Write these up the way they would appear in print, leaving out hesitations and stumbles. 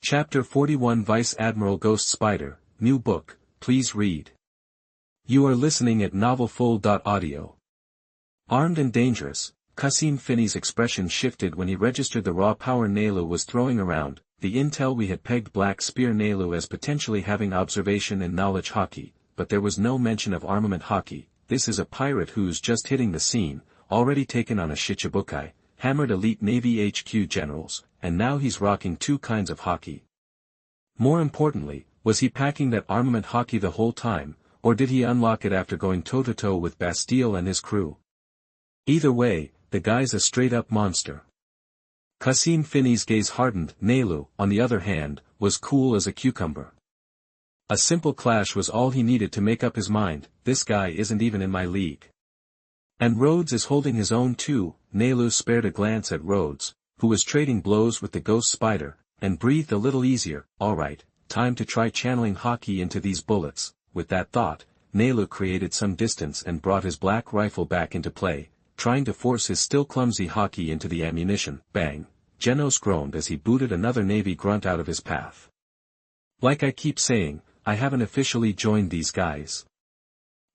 Chapter 41 Vice Admiral Ghost Spider, New Book, Please Read. You are listening at novelfull.audio. Armed and dangerous, Qasim Finney's expression shifted when he registered the raw power Naylu was throwing around. The intel we had pegged Black Spear Naylu as potentially having observation and knowledge hockey, but there was no mention of armament hockey. This is a pirate who's just hitting the scene, already taken on a Shichibukai, hammered elite Navy HQ generals, and now he's rocking two kinds of hockey. More importantly, was he packing that armament hockey the whole time, or did he unlock it after going toe-to-toe with Bastille and his crew? Either way, the guy's a straight-up monster. Qasim Finney's gaze hardened. Naylu, on the other hand, was cool as a cucumber. A simple clash was all he needed to make up his mind. This guy isn't even in my league. And Rhodes is holding his own too. Naylu spared a glance at Rhodes, who was trading blows with the Ghost Spider, and breathed a little easier. Alright, time to try channeling hockey into these bullets. With that thought, Naylu created some distance and brought his black rifle back into play, trying to force his still clumsy hockey into the ammunition. Bang! Genos groaned as he booted another Navy grunt out of his path. Like I keep saying, I haven't officially joined these guys.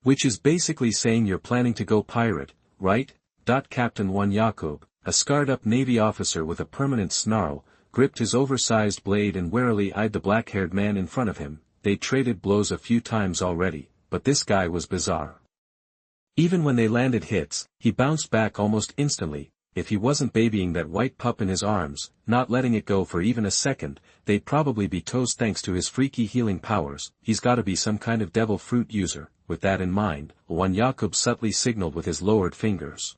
Which is basically saying you're planning to go pirate, right? Captain One Yakub, a scarred-up Navy officer with a permanent snarl, gripped his oversized blade and warily eyed the black-haired man in front of him. They'd traded blows a few times already, but this guy was bizarre. Even when they landed hits, he bounced back almost instantly. If he wasn't babying that white pup in his arms, not letting it go for even a second, they'd probably be toast thanks to his freaky healing powers. He's gotta be some kind of devil fruit user. With that in mind, One Yakub subtly signaled with his lowered fingers.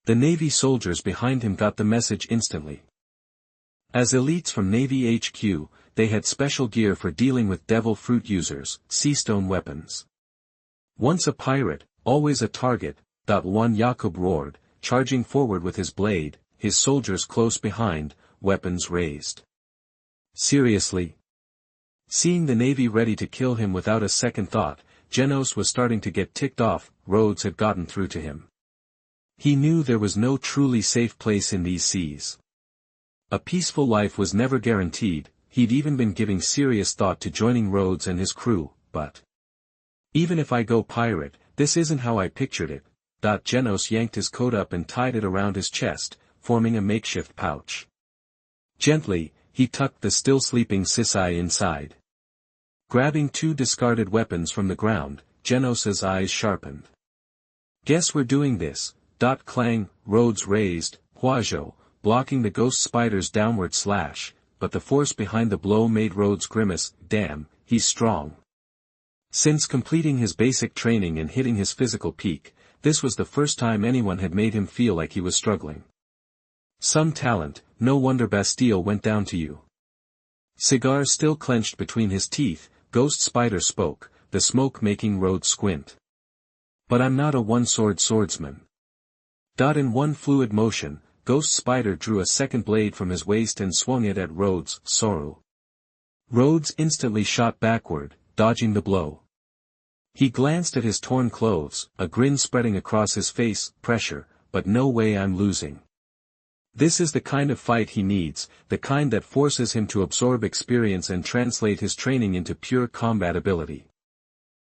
The Navy soldiers behind him got the message instantly. As elites from Navy HQ, they had special gear for dealing with devil fruit users, seastone weapons. Once a pirate, always a target. One Yakub roared, charging forward with his blade, his soldiers close behind, weapons raised. Seriously? Seeing the Navy ready to kill him without a second thought, Genos was starting to get ticked off. Rhodes had gotten through to him. He knew there was no truly safe place in these seas. A peaceful life was never guaranteed. He'd even been giving serious thought to joining Rhodes and his crew, but even if I go pirate, this isn't how I pictured it. Genos yanked his coat up and tied it around his chest, forming a makeshift pouch. Gently, he tucked the still sleeping Sisai inside. Grabbing two discarded weapons from the ground, Genos's eyes sharpened. Guess we're doing this. Clang, Rhodes raised, Huajo, blocking the Ghost Spider's downward slash, but the force behind the blow made Rhodes grimace. Damn, he's strong. Since completing his basic training and hitting his physical peak, this was the first time anyone had made him feel like he was struggling. Some talent, no wonder Bastille went down to you. Cigar still clenched between his teeth, Ghost Spider spoke, the smoke making Rhodes squint. But I'm not a one-sword swordsman. In one fluid motion, Ghost Spider drew a second blade from his waist and swung it at Rhodes. Soru. Rhodes instantly shot backward, dodging the blow. He glanced at his torn clothes, a grin spreading across his face. Pressure, but no way I'm losing. This is the kind of fight he needs, the kind that forces him to absorb experience and translate his training into pure combat ability.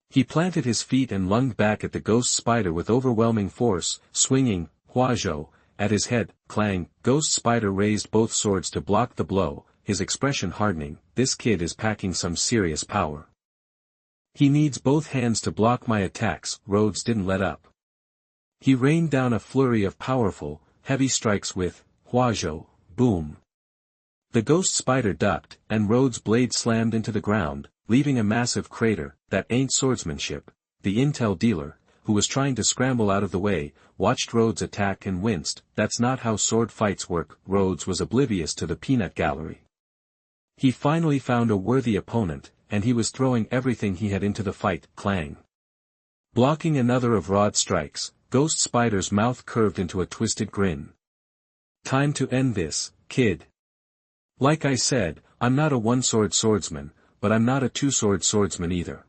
He planted his feet and lunged back at the Ghost Spider with overwhelming force, swinging, Huajo, at his head. Clang, Ghost Spider raised both swords to block the blow, his expression hardening. This kid is packing some serious power. He needs both hands to block my attacks. Rhodes didn't let up. He rained down a flurry of powerful, heavy strikes with, Huajo, boom. The Ghost Spider ducked, and Rhodes' blade slammed into the ground, leaving a massive crater. That ain't swordsmanship. The intel dealer, who was trying to scramble out of the way, watched Rhodes attack and winced. That's not how sword fights work. Rhodes was oblivious to the peanut gallery. He finally found a worthy opponent, and he was throwing everything he had into the fight. Clang. Blocking another of Rod's strikes, Ghost Spider's mouth curved into a twisted grin. Time to end this, kid. Like I said, I'm not a one-sword swordsman, but I'm not a two-sword swordsman either.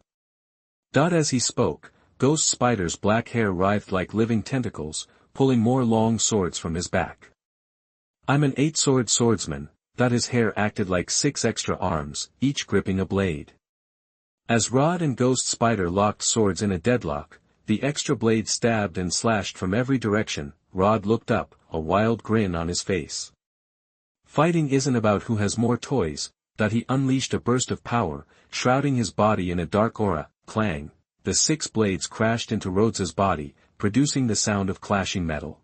As he spoke, Ghost Spider's black hair writhed like living tentacles, pulling more long swords from his back. I'm an 8-sword swordsman. that his hair acted like 6 extra arms, each gripping a blade. As Rod and Ghost Spider locked swords in a deadlock, the extra blade stabbed and slashed from every direction. Rod looked up, a wild grin on his face. Fighting isn't about who has more toys. That he unleashed a burst of power, shrouding his body in a dark aura. Clang, the 6 blades crashed into Rhodes's body, producing the sound of clashing metal.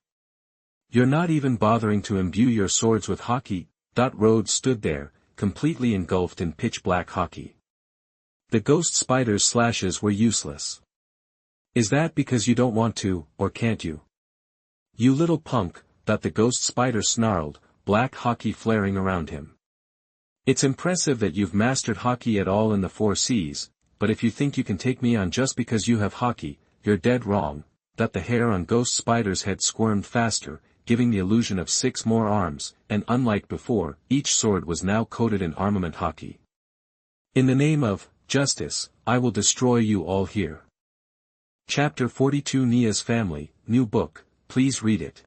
You're not even bothering to imbue your swords with hockey. Rhodes stood there, completely engulfed in pitch-black hockey. The Ghost Spider's slashes were useless. Is that because you don't want to, or can't you? You little punk, the Ghost Spider snarled, black hockey flaring around him. It's impressive that you've mastered hockey at all in the 4 Cs, but if you think you can take me on just because you have hockey, you're dead wrong. The hair on Ghost Spider's head squirmed faster, giving the illusion of 6 more arms, and unlike before, each sword was now coated in armament hockey. In the name of justice, I will destroy you all here. Chapter 42 Nia's Family, new book, please read it.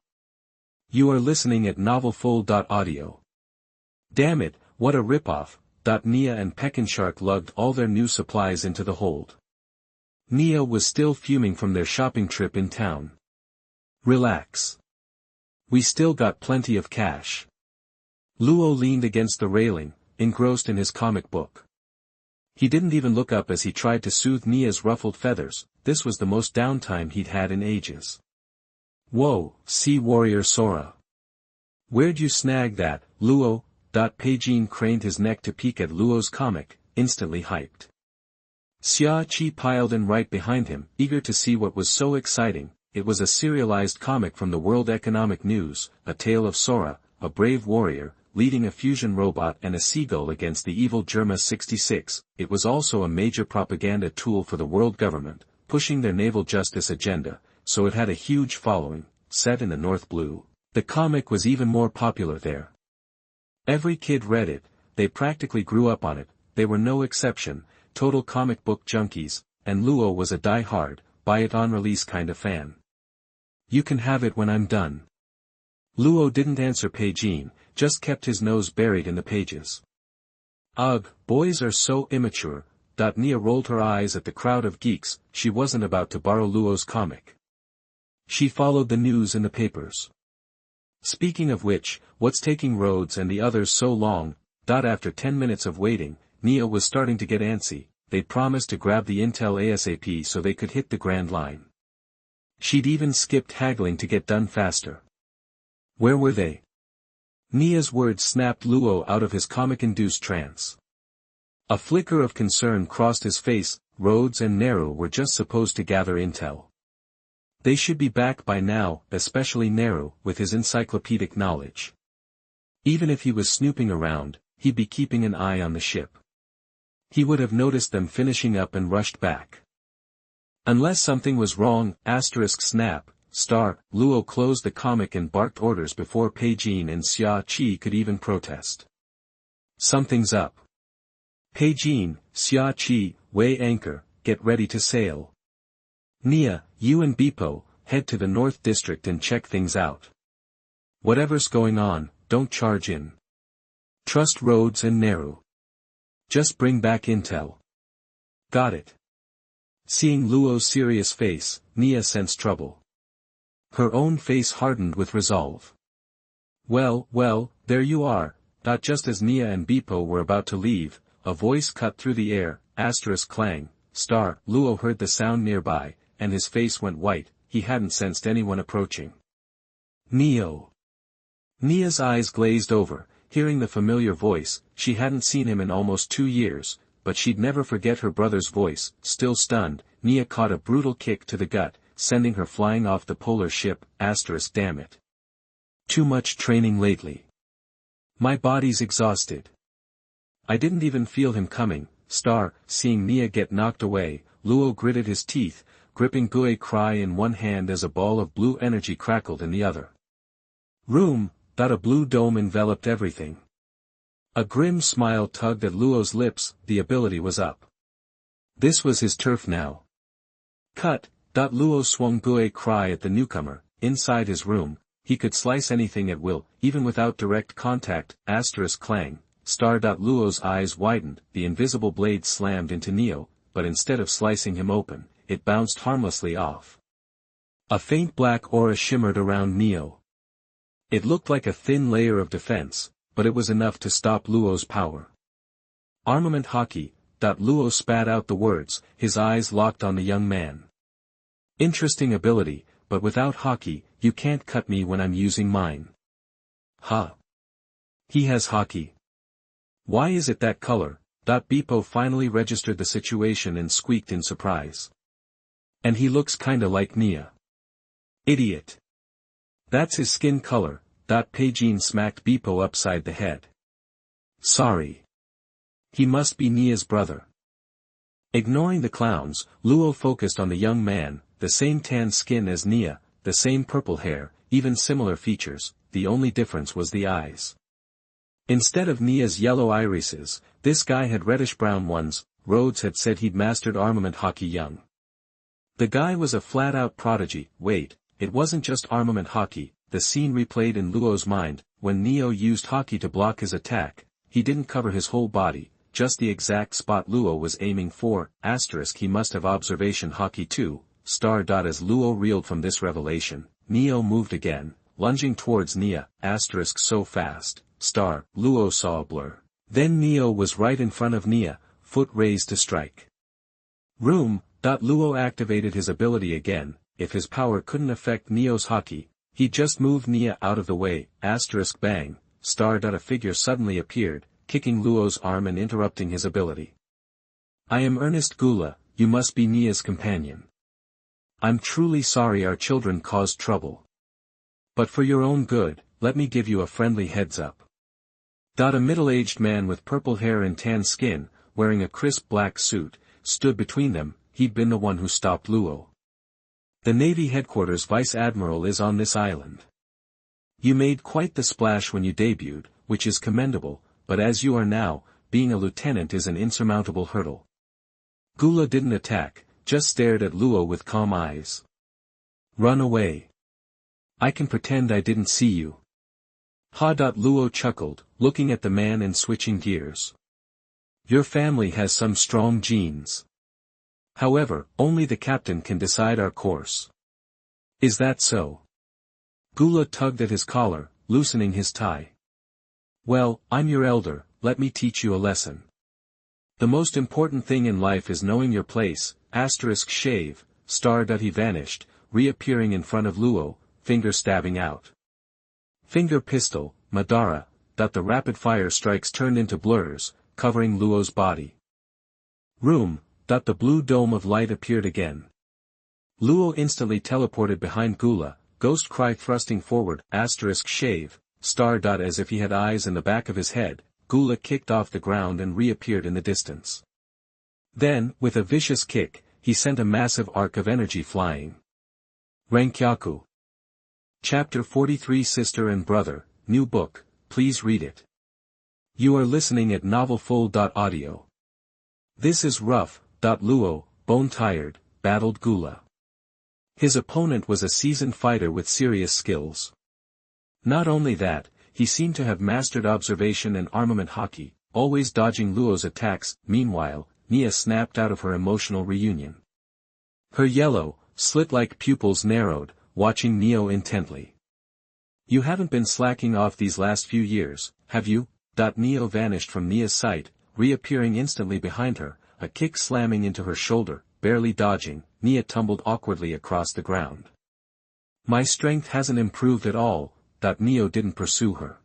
You are listening at novelfull.audio. Damn it, what a ripoff. Nia and Peckinshark lugged all their new supplies into the hold. Nia was still fuming from their shopping trip in town. Relax. We still got plenty of cash. Luo leaned against the railing, engrossed in his comic book. He didn't even look up as he tried to soothe Nia's ruffled feathers. This was the most downtime he'd had in ages. Whoa, Sea Warrior Sora. Where'd you snag that, Luo? Peijin craned his neck to peek at Luo's comic, instantly hyped. Xia Qi piled in right behind him, eager to see what was so exciting. It was a serialized comic from the World Economic News, a tale of Sora, a brave warrior, leading a fusion robot and a seagull against the evil Germa 66. It was also a major propaganda tool for the world government, pushing their naval justice agenda, so it had a huge following. Set in the North Blue, the comic was even more popular there. Every kid read it, they practically grew up on it, they were no exception, total comic book junkies, and Luo was a die-hard, buy-it-on-release kind of fan. You can have it when I'm done. Luo didn't answer Peijin, just kept his nose buried in the pages. Ugh, boys are so immature. Nia rolled her eyes at the crowd of geeks. She wasn't about to borrow Luo's comic. She followed the news in the papers. Speaking of which, what's taking Rhodes and the others so long? After 10 minutes of waiting, Nia was starting to get antsy. They'd promised to grab the intel ASAP so they could hit the Grand Line. She'd even skipped haggling to get done faster. Where were they? Nia's words snapped Luo out of his comic-induced trance. A flicker of concern crossed his face. Rhodes and Neru were just supposed to gather intel. They should be back by now, especially Neru, with his encyclopedic knowledge. Even if he was snooping around, he'd be keeping an eye on the ship. He would have noticed them finishing up and rushed back. Unless something was wrong, snap, Luo closed the comic and barked orders before Peijin and Xia Qi could even protest. Something's up. Peijin, Xia Qi, weigh anchor, get ready to sail. Nia, you and Beepo, head to the North District and check things out. Whatever's going on, don't charge in. Trust Rhodes and Neru. Just bring back intel. Got it. Seeing Luo's serious face, Nia sensed trouble. Her own face hardened with resolve. Well, there you are. Just as Nia and Beepo were about to leave, a voice cut through the air, clang, Luo heard the sound nearby, and his face went white. He hadn't sensed anyone approaching. Neo. Nia's eyes glazed over, hearing the familiar voice. She hadn't seen him in almost 2 years, but she'd never forget her brother's voice. Still stunned, Nia caught a brutal kick to the gut, sending her flying off the polar ship. Damn it. Too much training lately. My body's exhausted. I didn't even feel him coming. Seeing Nia get knocked away, Luo gritted his teeth, gripping Gue Cry in one hand as a ball of blue energy crackled in the other. A blue dome enveloped everything. A grim smile tugged at Luo's lips. The ability was up. This was his turf now. Cut. Luo swung Gue Cry at the newcomer. Inside his room, he could slice anything at will, even without direct contact, *clang, Luo's eyes widened, the invisible blade slammed into Neo, but instead of slicing him open, it bounced harmlessly off. A faint black aura shimmered around Neo. It looked like a thin layer of defense, but it was enough to stop Luo's power. Armament Haki, Luo spat out the words, his eyes locked on the young man. Interesting ability, but without Haki, you can't cut me when I'm using mine. Huh. He has Haki. Why is it that color? Beepo finally registered the situation and squeaked in surprise. And he looks kinda like Nia. Idiot. That's his skin color, Peijin smacked Beepo upside the head. Sorry. He must be Nia's brother. Ignoring the clowns, Luo focused on the young man, the same tan skin as Nia, the same purple hair, even similar features, the only difference was the eyes. Instead of Nia's yellow irises, this guy had reddish-brown ones. Rhodes had said he'd mastered armament Haki young. The guy was a flat-out prodigy. Wait, it wasn't just armament Haki. The scene replayed in Luo's mind, when Neo used Haki to block his attack, he didn't cover his whole body, just the exact spot Luo was aiming for, he must have observation Haki too, As Luo reeled from this revelation, Neo moved again, lunging towards Nia, so fast, Luo saw a blur. Then Neo was right in front of Nia, foot raised to strike. Luo activated his ability again. If his power couldn't affect Neo's Haki, he just moved Nia out of the way, bang, a figure suddenly appeared, kicking Luo's arm and interrupting his ability. I am Ernest Gula, you must be Nia's companion. I'm truly sorry our children caused trouble. But for your own good, let me give you a friendly heads up. A middle-aged man with purple hair and tan skin, wearing a crisp black suit, stood between them. He'd been the one who stopped Luo. The Navy headquarters Vice Admiral is on this island. You made quite the splash when you debuted, which is commendable, but as you are now, being a lieutenant is an insurmountable hurdle. Gula didn't attack, just stared at Luo with calm eyes. Run away. I can pretend I didn't see you. Luo chuckled, looking at the man and switching gears. Your family has some strong genes. However, only the captain can decide our course. Is that so? Gula tugged at his collar, loosening his tie. Well, I'm your elder, let me teach you a lesson. The most important thing in life is knowing your place, shave, he vanished, reappearing in front of Luo, finger stabbing out. Finger pistol, Madara, the rapid-fire strikes turned into blurs, covering Luo's body. The blue dome of light appeared again. Luo instantly teleported behind Gula, ghost cry thrusting forward, shave, as if he had eyes in the back of his head. Gula kicked off the ground and reappeared in the distance. Then, with a vicious kick, he sent a massive arc of energy flying. Rankyaku. Chapter 43 Sister and Brother, New Book, please read it. You are listening at novelfull.audio. This is rough. Luo, bone-tired, battled Gula. His opponent was a seasoned fighter with serious skills. Not only that, he seemed to have mastered observation and armament Haki, always dodging Luo's attacks. Meanwhile, Nia snapped out of her emotional reunion. Her yellow, slit-like pupils narrowed, watching Neo intently. You haven't been slacking off these last few years, have you? Neo vanished from Nia's sight, reappearing instantly behind her, a kick slamming into her shoulder, barely dodging. Nia tumbled awkwardly across the ground. My strength hasn't improved at all. Neo didn't pursue her.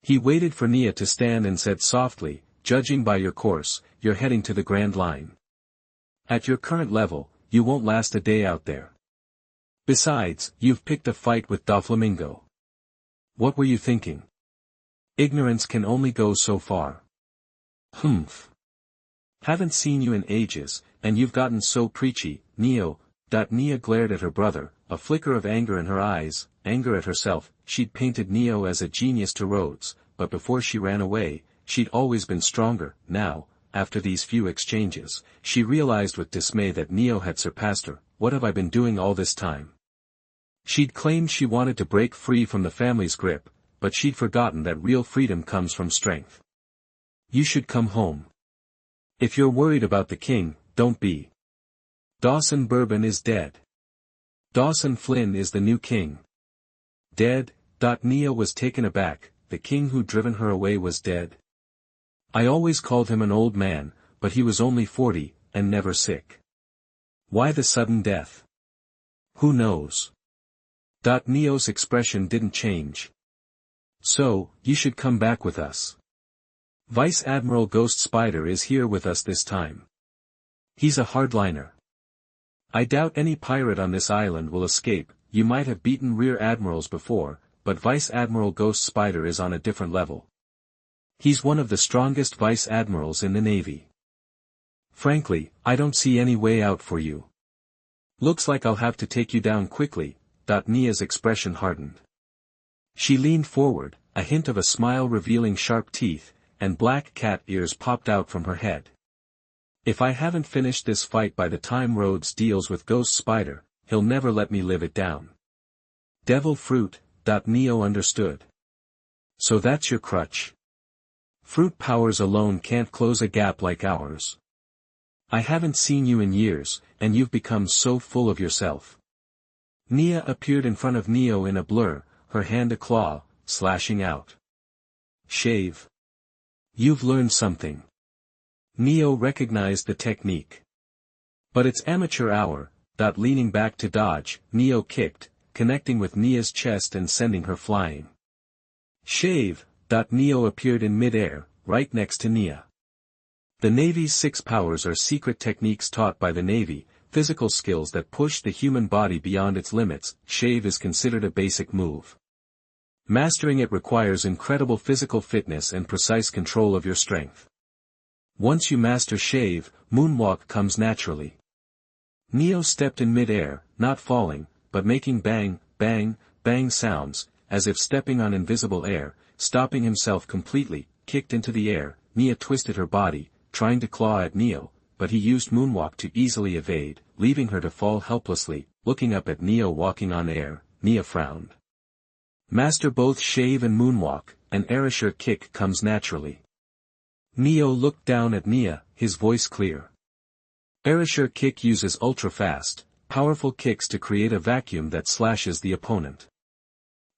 He waited for Nia to stand and said softly, judging by your course, you're heading to the Grand Line. At your current level, you won't last a day out there. Besides, you've picked a fight with Doflamingo. What were you thinking? Ignorance can only go so far. Humph. Haven't seen you in ages, and you've gotten so preachy, Neo. Nia glared at her brother, a flicker of anger in her eyes, anger at herself. She'd painted Neo as a genius to Rhodes, but before she ran away, she'd always been stronger. Now, after these few exchanges, she realized with dismay that Neo had surpassed her. What have I been doing all this time? She'd claimed she wanted to break free from the family's grip, but she'd forgotten that real freedom comes from strength. You should come home. If you're worried about the king, don't be. Dawson Bourbon is dead. Dawson Flynn is the new king. Dead? Nia was taken aback. The king who'd driven her away was dead. I always called him an old man, but he was only 40, and never sick. Why the sudden death? Who knows? Neo's expression didn't change. So, you should come back with us. Vice Admiral Ghost Spider is here with us this time. He's a hardliner. I doubt any pirate on this island will escape. You might have beaten rear admirals before, but Vice Admiral Ghost Spider is on a different level. He's one of the strongest vice admirals in the Navy. Frankly, I don't see any way out for you. Looks like I'll have to take you down quickly. Nia's expression hardened. She leaned forward, a hint of a smile revealing sharp teeth, and black cat ears popped out from her head. If I haven't finished this fight by the time Rhodes deals with Ghost Spider, he'll never let me live it down. Devil fruit. Neo understood. So that's your crutch. Fruit powers alone can't close a gap like ours. I haven't seen you in years, and you've become so full of yourself. Nia appeared in front of Neo in a blur, her hand a claw, slashing out. Shave. You've learned something. Neo recognized the technique. But it's amateur hour. Leaning back to dodge, Neo kicked, connecting with Nia's chest and sending her flying. Shave. Neo appeared in mid-air, right next to Nia. The Navy's 6 powers are secret techniques taught by the Navy, physical skills that push the human body beyond its limits. Shave is considered a basic move. Mastering it requires incredible physical fitness and precise control of your strength. Once you master Shave, moonwalk comes naturally. Neo stepped in mid-air, not falling, but making bang, bang, bang sounds, as if stepping on invisible air, stopping himself completely, kicked into the air. Nia twisted her body, trying to claw at Neo, but he used moonwalk to easily evade, leaving her to fall helplessly. Looking up at Neo walking on air, Nia frowned. Master both Shave and moonwalk, an erasure kick comes naturally. Neo looked down at Nia, his voice clear. Erasure kick uses ultra-fast, powerful kicks to create a vacuum that slashes the opponent.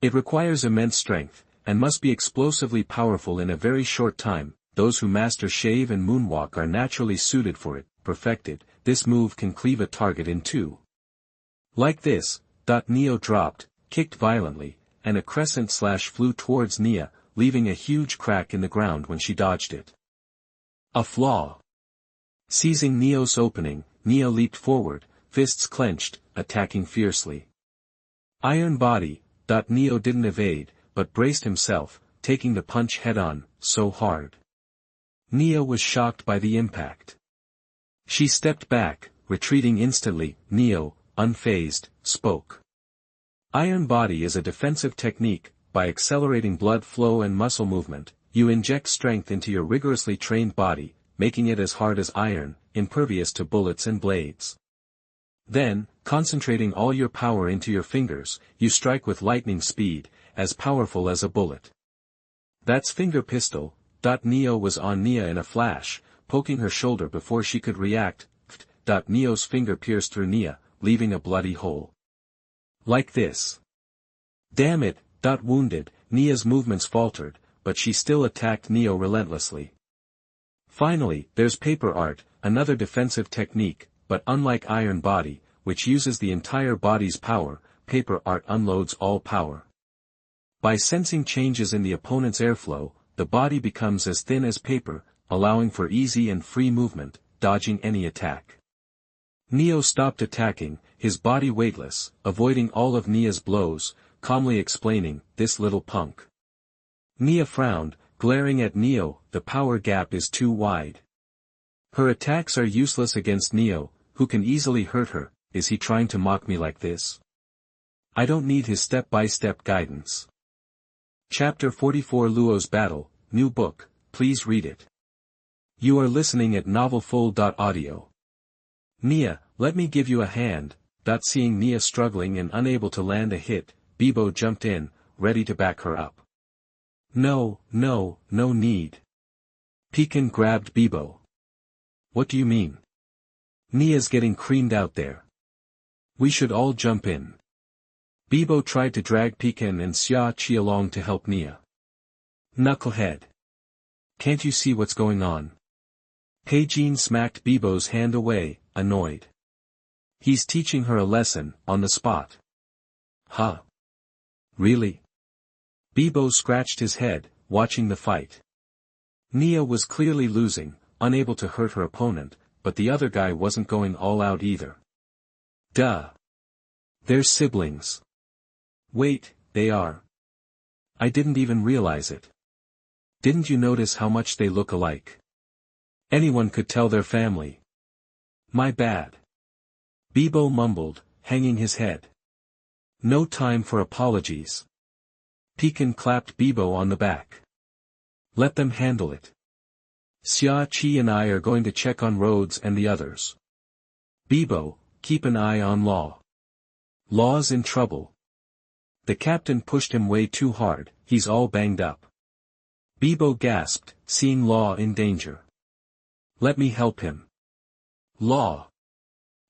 It requires immense strength, and must be explosively powerful in a very short time. Those who master Shave and moonwalk are naturally suited for it. Perfected, this move can cleave a target in two. Like this. Neo dropped, kicked violently, and a crescent slash flew towards Nia, leaving a huge crack in the ground when she dodged it. A flaw. Seizing Neo's opening, Nia leaped forward, fists clenched, attacking fiercely. Iron body. Neo didn't evade, but braced himself, taking the punch head-on, so hard. Nia was shocked by the impact. She stepped back, retreating instantly. Neo, unfazed, spoke. Iron body is a defensive technique. By accelerating blood flow and muscle movement, you inject strength into your rigorously trained body, making it as hard as iron, impervious to bullets and blades. Then, concentrating all your power into your fingers, you strike with lightning speed, as powerful as a bullet. That's finger pistol. Neo was on Nia in a flash, poking her shoulder before she could react. Neo's finger pierced through Nia, leaving a bloody hole. Like this. Damn it. Wounded, Nia's movements faltered, but she still attacked Neo relentlessly. Finally, there's paper art, another defensive technique, but unlike iron body, which uses the entire body's power, paper art unloads all power. By sensing changes in the opponent's airflow, the body becomes as thin as paper, allowing for easy and free movement, dodging any attack. Neo stopped attacking, his body weightless, avoiding all of Nia's blows, calmly explaining, "This little punk." Nia frowned, glaring at Neo. The power gap is too wide. Her attacks are useless against Neo, who can easily hurt her. Is he trying to mock me like this? I don't need his step-by-step guidance. Chapter 44 Luo's Battle, new book, please read it. You are listening at novelfull.audio. Nia, let me give you a hand. Seeing Nia struggling and unable to land a hit, Bibo jumped in, ready to back her up. No need. Pekin grabbed Bibo. What do you mean? Nia's getting creamed out there. We should all jump in. Bibo tried to drag Pekin and Xia Qi along to help Nia. Knucklehead. Can't you see what's going on? Peijin smacked Bibo's hand away, annoyed. He's teaching her a lesson, on the spot. Huh? Really? Bibo scratched his head, watching the fight. Nia was clearly losing, unable to hurt her opponent, but the other guy wasn't going all out either. Duh. They're siblings. Wait, they are. I didn't even realize it. Didn't you notice how much they look alike? Anyone could tell their family. My bad. Bibo mumbled, hanging his head. No time for apologies. Pekin clapped Bibo on the back. Let them handle it. Xia Qi and I are going to check on Rhodes and the others. Bibo, keep an eye on Law. Law's in trouble. The captain pushed him way too hard, he's all banged up. Bibo gasped, seeing Law in danger. Let me help him. Law.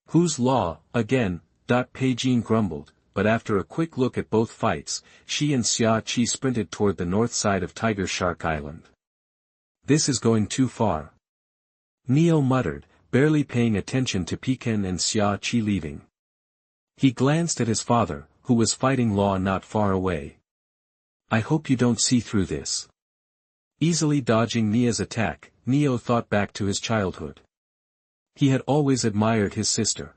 Who's Law, again? Peijin grumbled, but after a quick look at both fights, she and Xia Qi sprinted toward the north side of Tiger Shark Island. This is going too far. Neo muttered, barely paying attention to Pekin and Xia Qi leaving. He glanced at his father, who was fighting Law not far away. I hope you don't see through this. Easily dodging Nia's attack, Neo thought back to his childhood. He had always admired his sister.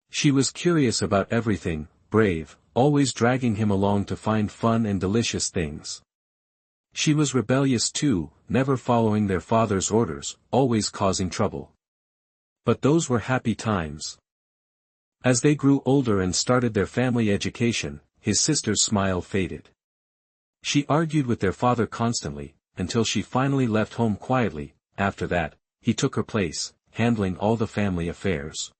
She was curious about everything, brave, always dragging him along to find fun and delicious things. She was rebellious too, never following their father's orders, always causing trouble. But those were happy times. As they grew older and started their family education, his sister's smile faded. She argued with their father constantly, until she finally left home quietly. After that, he took her place, handling all the family affairs.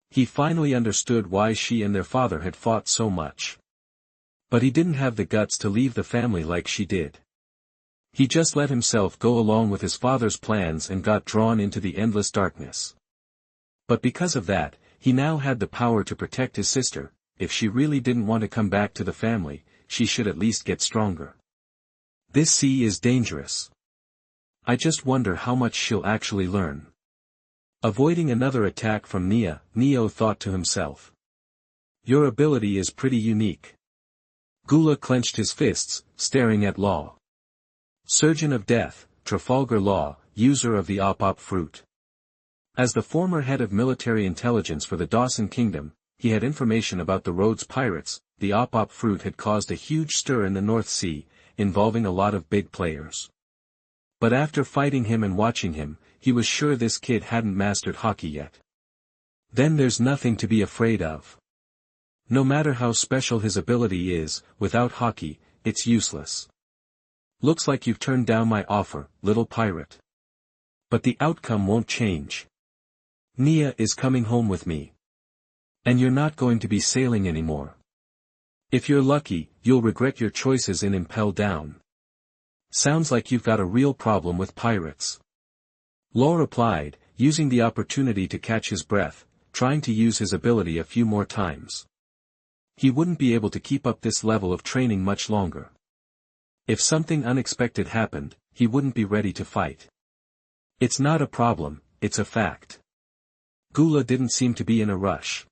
He finally understood why she and their father had fought so much. But he didn't have the guts to leave the family like she did. He just let himself go along with his father's plans and got drawn into the endless darkness. But because of that, he now had the power to protect his sister. If she really didn't want to come back to the family, she should at least get stronger. This sea is dangerous. I just wonder how much she'll actually learn. Avoiding another attack from Nia, Neo thought to himself. Your ability is pretty unique. Gula clenched his fists, staring at Law. Surgeon of Death, Trafalgar Law, user of the Op fruit. As the former head of military intelligence for the Dawson Kingdom, he had information about the Rhodes pirates. The Op fruit had caused a huge stir in the North Sea, involving a lot of big players. But after fighting him and watching him, he was sure this kid hadn't mastered hockey yet. Then there's nothing to be afraid of. No matter how special his ability is, without hockey, it's useless. Looks like you've turned down my offer, little pirate. But the outcome won't change. Nia is coming home with me. And you're not going to be sailing anymore. If you're lucky, you'll regret your choices in Impel Down. Sounds like you've got a real problem with pirates. Law replied, using the opportunity to catch his breath, trying to use his ability a few more times. He wouldn't be able to keep up this level of training much longer. If something unexpected happened, he wouldn't be ready to fight. It's not a problem, it's a fact. Gula didn't seem to be in a rush.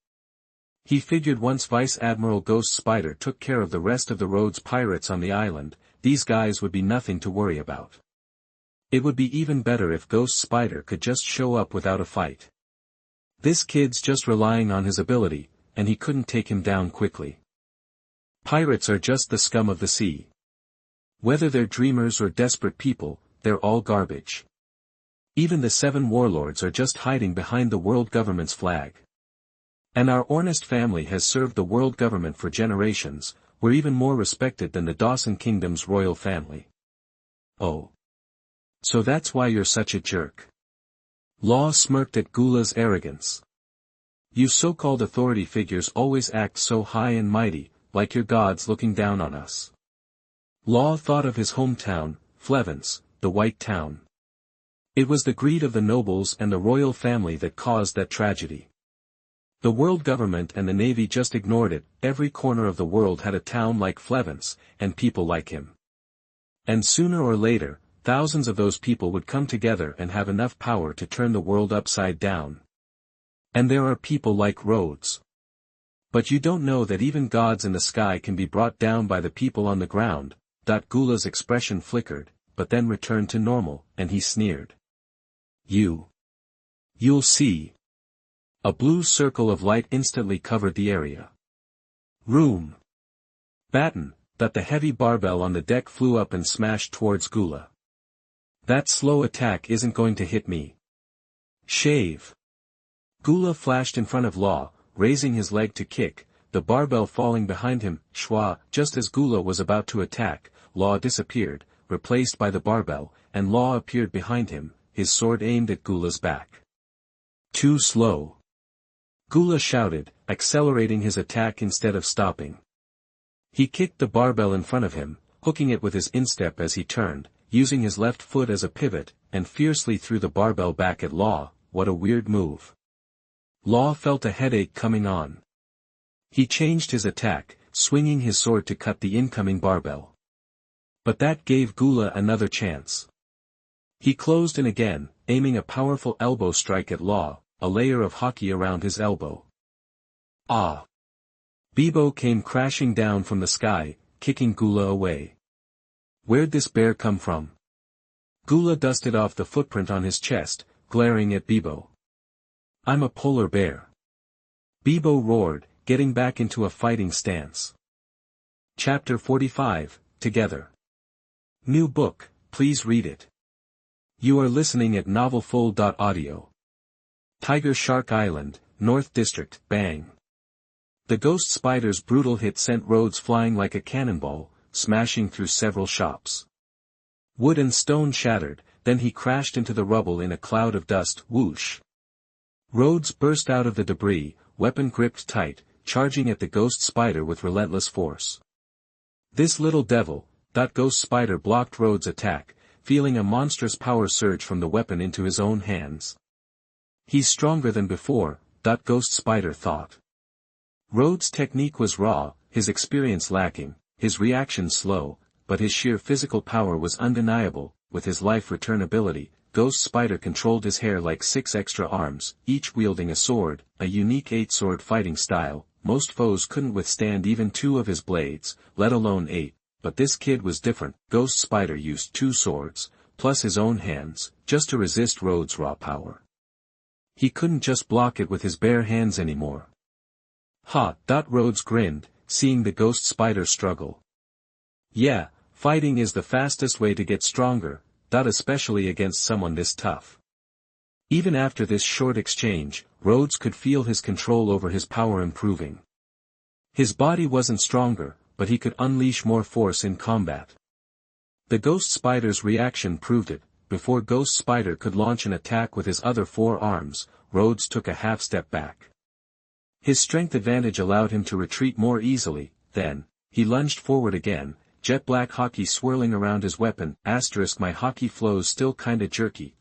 He figured once Vice Admiral Ghost Spider took care of the rest of the Rhodes pirates on the island, these guys would be nothing to worry about. It would be even better if Ghost Spider could just show up without a fight. This kid's just relying on his ability, and he couldn't take him down quickly. Pirates are just the scum of the sea. Whether they're dreamers or desperate people, they're all garbage. Even the 7 warlords are just hiding behind the world government's flag. And our Ornest family has served the world government for generations. We're even more respected than the Dawson Kingdom's royal family. Oh. So that's why you're such a jerk. Law smirked at Gula's arrogance. You so-called authority figures always act so high and mighty, like your gods looking down on us. Law thought of his hometown, Flevence, the White Town. It was the greed of the nobles and the royal family that caused that tragedy. The world government and the navy just ignored it. Every corner of the world had a town like Flevence, and people like him. And sooner or later, thousands of those people would come together and have enough power to turn the world upside down. And there are people like Rhodes. But you don't know that even gods in the sky can be brought down by the people on the ground. Gula's expression flickered, but then returned to normal, and he sneered. You'll see. A blue circle of light instantly covered the area. Room. Batten, the heavy barbell on the deck flew up and smashed towards Gula. That slow attack isn't going to hit me. Shave. Gula flashed in front of Law, raising his leg to kick, the barbell falling behind him. Schwa, just as Gula was about to attack, Law disappeared, replaced by the barbell, and Law appeared behind him, his sword aimed at Gula's back. Too slow. Gula shouted, accelerating his attack instead of stopping. He kicked the barbell in front of him, hooking it with his instep as he turned, using his left foot as a pivot, and fiercely threw the barbell back at Law. What a weird move. Law felt a headache coming on. He changed his attack, swinging his sword to cut the incoming barbell. But that gave Gula another chance. He closed in again, aiming a powerful elbow strike at Law, a layer of hockey around his elbow. Ah! Bibo came crashing down from the sky, kicking Gula away. Where'd this bear come from? Gula dusted off the footprint on his chest, glaring at Bibo. I'm a polar bear. Bibo roared, getting back into a fighting stance. Chapter 45, Together. New book, please read it. You are listening at novelfull.audio. Tiger Shark Island, North District, bang. The Ghost Spider's brutal hit sent Rhodes flying like a cannonball, smashing through several shops. Wood and stone shattered, then he crashed into the rubble in a cloud of dust. Whoosh. Rhodes burst out of the debris, weapon gripped tight, charging at the Ghost Spider with relentless force. This little devil, Ghost Spider blocked Rhodes' attack, feeling a monstrous power surge from the weapon into his own hands. He's stronger than before, Ghost Spider thought. Rhodes' technique was raw, his experience lacking, his reaction slow, but his sheer physical power was undeniable. With his life return ability, Ghost Spider controlled his hair like 6 extra arms, each wielding a sword, a unique 8-sword fighting style. Most foes couldn't withstand even 2 of his blades, let alone 8, but this kid was different. Ghost Spider used 2 swords, plus his own hands, just to resist Rhodes' raw power. He couldn't just block it with his bare hands anymore. Ha! Rhodes grinned, seeing the Ghost Spider struggle. Yeah, fighting is the fastest way to get stronger, especially against someone this tough. Even after this short exchange, Rhodes could feel his control over his power improving. His body wasn't stronger, but he could unleash more force in combat. The Ghost Spider's reaction proved it. Before Ghost Spider could launch an attack with his other 4 arms, Rhodes took a half step back. His strength advantage allowed him to retreat more easily. Then, he lunged forward again, jet black hockey swirling around his weapon. My hockey flows still kinda jerky.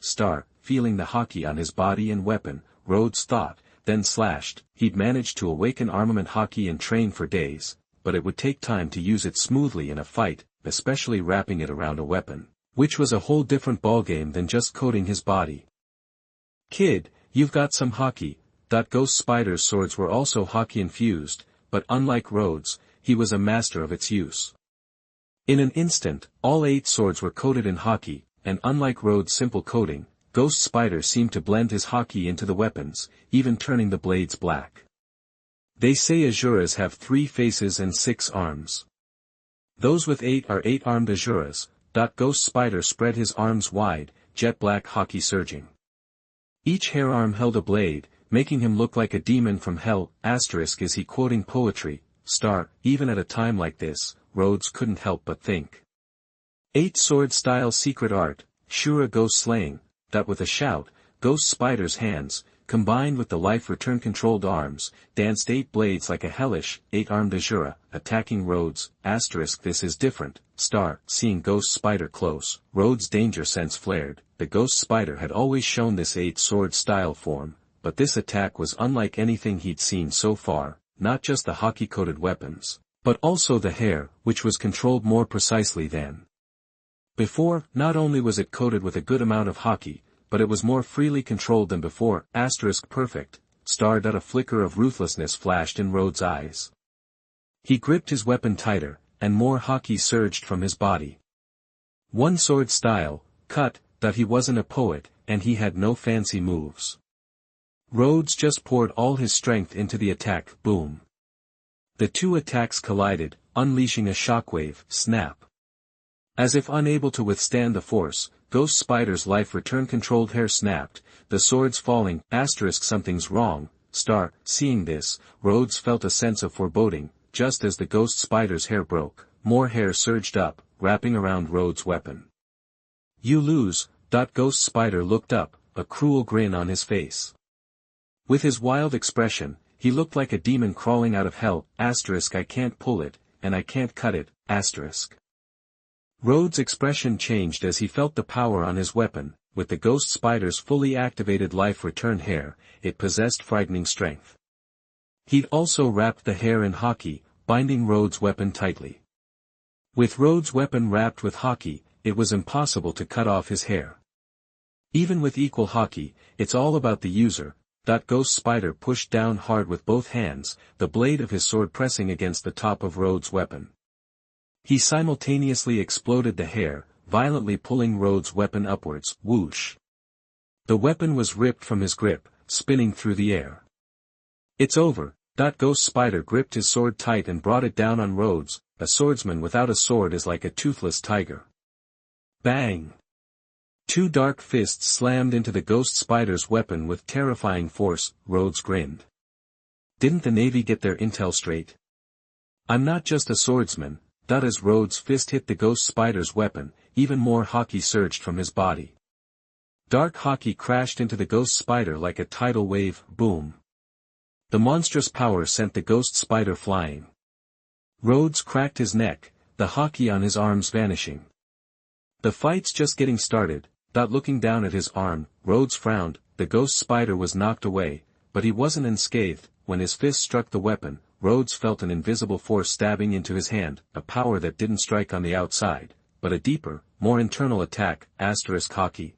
Feeling the hockey on his body and weapon, Rhodes thought, then slashed. He'd managed to awaken armament hockey and train for days, but it would take time to use it smoothly in a fight, especially wrapping it around a weapon, which was a whole different ballgame than just coating his body. Kid, you've got some hockey. Ghost Spider's swords were also hockey infused, but unlike Rhodes, he was a master of its use. In an instant, all 8 swords were coated in hockey, and unlike Rhodes' simple coating, Ghost Spider seemed to blend his hockey into the weapons, even turning the blades black. They say Azuras have 3 faces and 6 arms. Those with 8 are 8-armed Azuras. Ghost Spider spread his arms wide, jet black hockey surging. Each hair arm held a blade, making him look like a demon from hell. Is he quoting poetry? Even at a time like this, Rhodes couldn't help but think. 8-sword style secret art, Shura ghost slaying. With a shout, Ghost Spider's hands, combined with the life return controlled arms, danced 8 blades like a hellish, 8-armed Azura, attacking Rhodes. This is different. Seeing Ghost Spider close, Rhodes' danger sense flared. The Ghost Spider had always shown this 8-sword style form, but this attack was unlike anything he'd seen so far, not just the hockey-coated weapons, but also the hair, which was controlled more precisely than before. Not only was it coated with a good amount of hockey, but it was more freely controlled than before. Perfect. A flicker of ruthlessness flashed in Rhodes' eyes. He gripped his weapon tighter, and more hockey surged from his body. One sword style, cut, that he wasn't a poet, and he had no fancy moves. Rhodes just poured all his strength into the attack. Boom. The two attacks collided, unleashing a shockwave. Snap. As if unable to withstand the force, Ghost Spider's life return controlled hair snapped, the swords falling. Something's wrong. Seeing this, Rhodes felt a sense of foreboding. Just as the Ghost Spider's hair broke, more hair surged up, wrapping around Rhodes' weapon. You lose. Ghost Spider looked up, a cruel grin on his face. With his wild expression, he looked like a demon crawling out of hell. I can't pull it, and I can't cut it. Rhodes' expression changed as he felt the power on his weapon. With the Ghost Spider's fully activated life return hair, it possessed frightening strength. He'd also wrapped the hair in hockey, binding Rhodes' weapon tightly. With Rhodes' weapon wrapped with hockey, it was impossible to cut off his hair. Even with equal hockey, it's all about the user. Ghost Spider pushed down hard with both hands, the blade of his sword pressing against the top of Rhodes' weapon. He simultaneously exploded the hair, violently pulling Rhodes' weapon upwards. Whoosh. The weapon was ripped from his grip, spinning through the air. It's over. Ghost Spider gripped his sword tight and brought it down on Rhodes. A swordsman without a sword is like a toothless tiger. Bang! Two dark fists slammed into the Ghost Spider's weapon with terrifying force. Rhodes grinned. Didn't the Navy get their intel straight? I'm not just a swordsman. As Rhodes' fist hit the Ghost Spider's weapon, even more hockey surged from his body. Dark hockey crashed into the Ghost Spider like a tidal wave. Boom. The monstrous power sent the Ghost Spider flying. Rhodes cracked his neck, the hockey on his arms vanishing. The fight's just getting started. Looking down at his arm, Rhodes frowned. The Ghost Spider was knocked away, but he wasn't unscathed. When his fist struck the weapon, Rhodes felt an invisible force stabbing into his hand, a power that didn't strike on the outside, but a deeper, more internal attack. Hockey.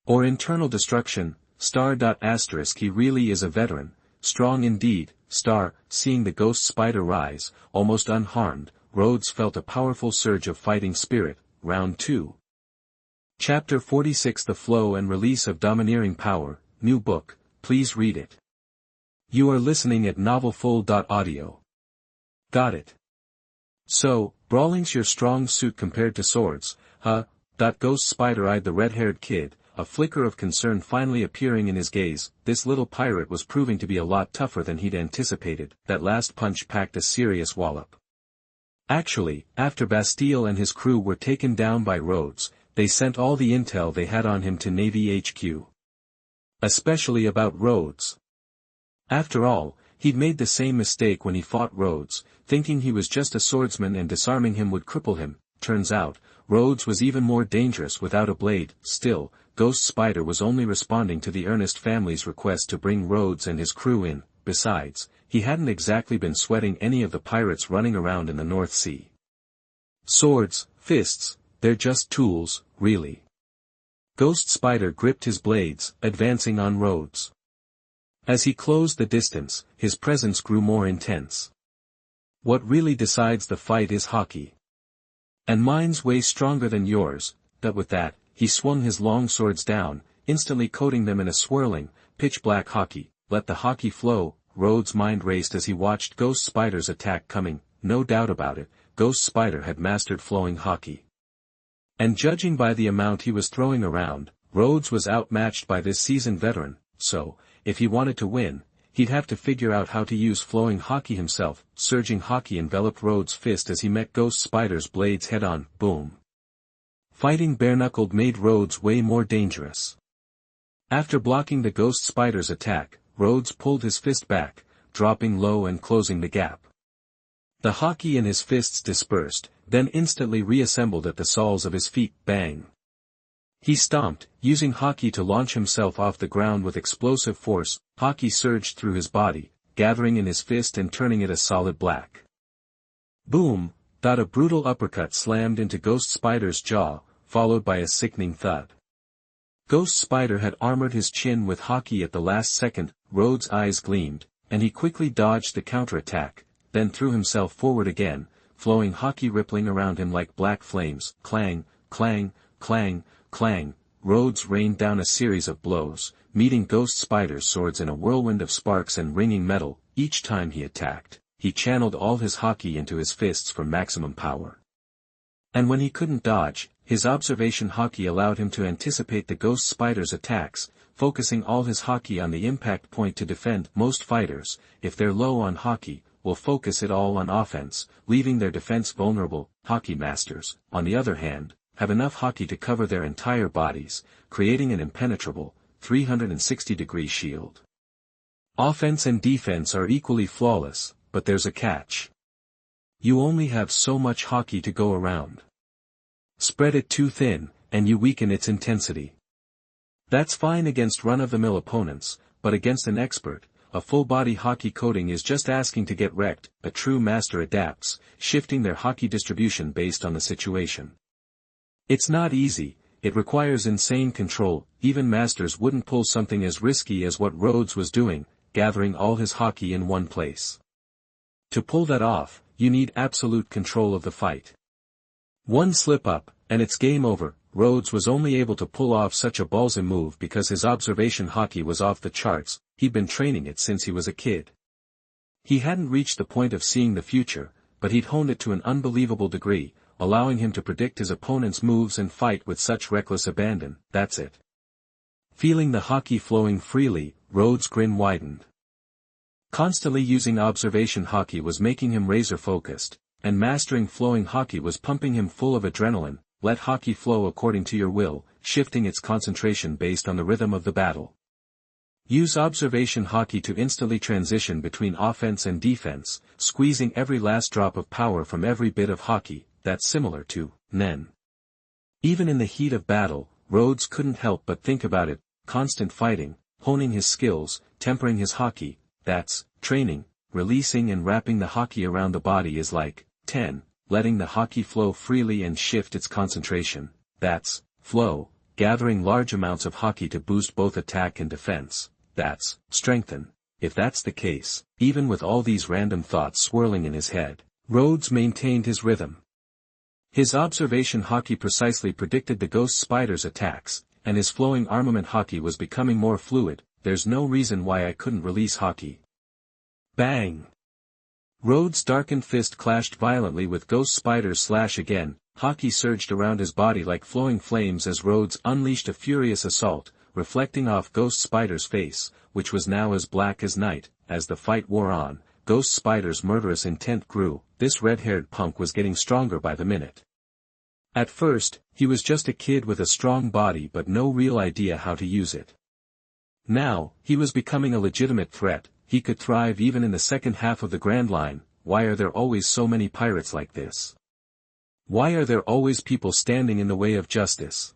Or internal destruction. He really is a veteran, strong indeed. Seeing the Ghost Spider rise, almost unharmed, Rhodes felt a powerful surge of fighting spirit. Round 2. Chapter 46. The Flow and Release of Domineering Power. New book, please read it. You are listening at novelfull.audio. Got it. So, brawling's your strong suit compared to swords, huh? Ghost Spider eyed the red-haired kid, a flicker of concern finally appearing in his gaze. This little pirate was proving to be a lot tougher than he'd anticipated. That last punch packed a serious wallop. Actually, after Bastille and his crew were taken down by Rhodes, they sent all the intel they had on him to Navy HQ. Especially about Rhodes. After all, he'd made the same mistake when he fought Rhodes, thinking he was just a swordsman and disarming him would cripple him. Turns out, Rhodes was even more dangerous without a blade. Still, Ghost Spider was only responding to the Ernest family's request to bring Rhodes and his crew in. Besides, he hadn't exactly been sweating any of the pirates running around in the North Sea. Swords, fists, they're just tools, really. Ghost Spider gripped his blades, advancing on Rhodes. As he closed the distance, his presence grew more intense. What really decides the fight is hockey. And mine's way stronger than yours. With that, he swung his long swords down, instantly coating them in a swirling, pitch-black hockey. Let the hockey flow. Rhodes' mind raced as he watched Ghost Spider's attack coming. No doubt about it, Ghost Spider had mastered flowing hockey. And judging by the amount he was throwing around, Rhodes was outmatched by this seasoned veteran. So, if he wanted to win, he'd have to figure out how to use flowing hockey himself. Surging hockey enveloped Rhodes' fist as he met Ghost Spider's blades head-on. Boom. Fighting bare-knuckled made Rhodes way more dangerous. After blocking the Ghost Spider's attack, Rhodes pulled his fist back, dropping low and closing the gap. The hockey in his fists dispersed, then instantly reassembled at the soles of his feet. Bang! He stomped, using hockey to launch himself off the ground with explosive force. Hockey surged through his body, gathering in his fist and turning it a solid black. Boom! A brutal uppercut slammed into Ghost Spider's jaw, followed by a sickening thud. Ghost Spider had armored his chin with hockey at the last second. Rhodes' eyes gleamed, and he quickly dodged the counterattack, then threw himself forward again, flowing hockey rippling around him like black flames. Clang, clang, clang, clang. Rhodes rained down a series of blows, meeting Ghost Spider's swords in a whirlwind of sparks and ringing metal. Each time he attacked, he channeled all his hockey into his fists for maximum power. And when he couldn't dodge, his observation hockey allowed him to anticipate the Ghost Spider's attacks, focusing all his hockey on the impact point to defend. Most fighters, if they're low on hockey, will focus it all on offense, leaving their defense vulnerable. Hockey masters, on the other hand, have enough hockey to cover their entire bodies, creating an impenetrable, 360-degree shield. Offense and defense are equally flawless, but there's a catch. You only have so much hockey to go around. Spread it too thin, and you weaken its intensity. That's fine against run-of-the-mill opponents, but against an expert, a full-body hockey coating is just asking to get wrecked. A true master adapts, shifting their hockey distribution based on the situation. It's not easy, it requires insane control. Even masters wouldn't pull something as risky as what Rhodes was doing, gathering all his hockey in one place. To pull that off, you need absolute control of the fight. One slip-up, and it's game over. Rhodes was only able to pull off such a ballsy move because his observation hockey was off the charts. He'd been training it since he was a kid. He hadn't reached the point of seeing the future, but he'd honed it to an unbelievable degree, allowing him to predict his opponent's moves and fight with such reckless abandon. That's it. Feeling the hockey flowing freely, Rhodes' grin widened. Constantly using observation hockey was making him razor-focused, and mastering flowing hockey was pumping him full of adrenaline. Let hockey flow according to your will, shifting its concentration based on the rhythm of the battle. Use observation hockey to instantly transition between offense and defense, squeezing every last drop of power from every bit of hockey. That's similar to Nen. Even in the heat of battle, Rhodes couldn't help but think about it. Constant fighting, honing his skills, tempering his hockey. That's training. Releasing and wrapping the hockey around the body is like 10. Letting the hockey flow freely and shift its concentration. That's flow. Gathering large amounts of hockey to boost both attack and defense. That's strengthen. If that's the case, even with all these random thoughts swirling in his head, Rhodes maintained his rhythm. His observation hockey precisely predicted the Ghost Spider's attacks, and his flowing armament hockey was becoming more fluid. There's no reason why I couldn't release hockey. Bang! Rhodes' darkened fist clashed violently with Ghost Spider's slash again. Hockey surged around his body like flowing flames as Rhodes unleashed a furious assault, reflecting off Ghost Spider's face, which was now as black as night. As the fight wore on, Ghost Spider's murderous intent grew. This red-haired punk was getting stronger by the minute. At first, he was just a kid with a strong body but no real idea how to use it. Now, he was becoming a legitimate threat. He could thrive even in the second half of the Grand Line. Why are there always so many pirates like this? Why are there always people standing in the way of justice?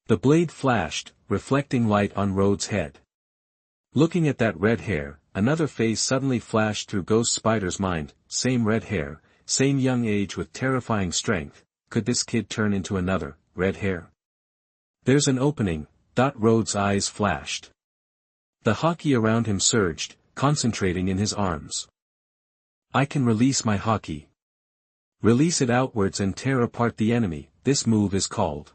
The blade flashed, reflecting light on Rhodes' head. Looking at that red hair, another face suddenly flashed through Ghost Spider's mind. Same red hair, same young age with terrifying strength. Could this kid turn into another red hair? There's an opening. Rhodes' eyes flashed. The hockey around him surged, concentrating in his arms. I can release my hockey. Release it outwards and tear apart the enemy. This move is called